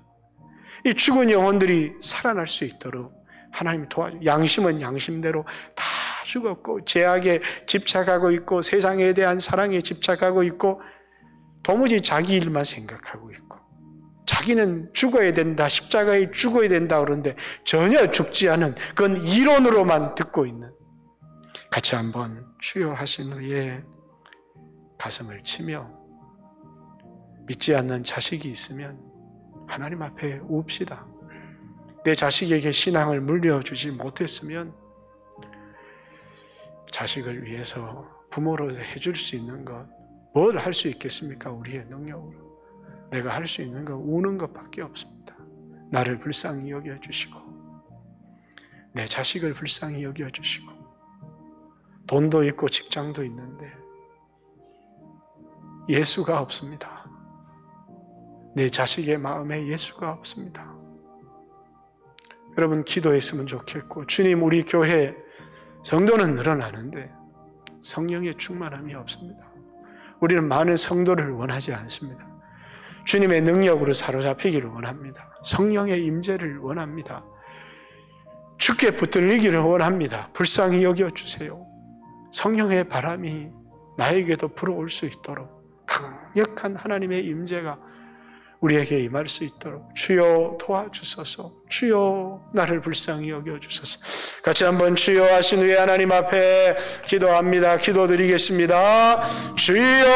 이 죽은 영혼들이 살아날 수 있도록 하나님 도와주십시오. 양심은 양심대로 다 죽었고 죄악에 집착하고 있고 세상에 대한 사랑에 집착하고 있고 도무지 자기 일만 생각하고 있고 자기는 죽어야 된다, 십자가에 죽어야 된다 그러는데 전혀 죽지 않은 그건 이론으로만 듣고 있는, 같이 한번 주여 하신 후에 가슴을 치며 믿지 않는 자식이 있으면 하나님 앞에 웁시다. 내 자식에게 신앙을 물려주지 못했으면 자식을 위해서 부모로 해줄 수 있는 것, 뭘 할 수 있겠습니까? 우리의 능력으로. 내가 할 수 있는 건 우는 것밖에 없습니다. 나를 불쌍히 여겨주시고 내 자식을 불쌍히 여겨주시고 돈도 있고 직장도 있는데 예수가 없습니다. 내 자식의 마음에 예수가 없습니다. 여러분 기도했으면 좋겠고, 주님, 우리 교회 성도는 늘어나는데 성령의 충만함이 없습니다. 우리는 많은 성도를 원하지 않습니다. 주님의 능력으로 사로잡히기를 원합니다. 성령의 임재를 원합니다. 주께 붙들리기를 원합니다. 불쌍히 여겨주세요. 성령의 바람이 나에게도 불어올 수 있도록 강력한 하나님의 임재가 우리에게 임할 수 있도록 주여 도와주소서. 주여 나를 불쌍히 여겨주소서. 같이 한번 주여 하신 후에 하나님 앞에 기도합니다. 기도드리겠습니다. 주여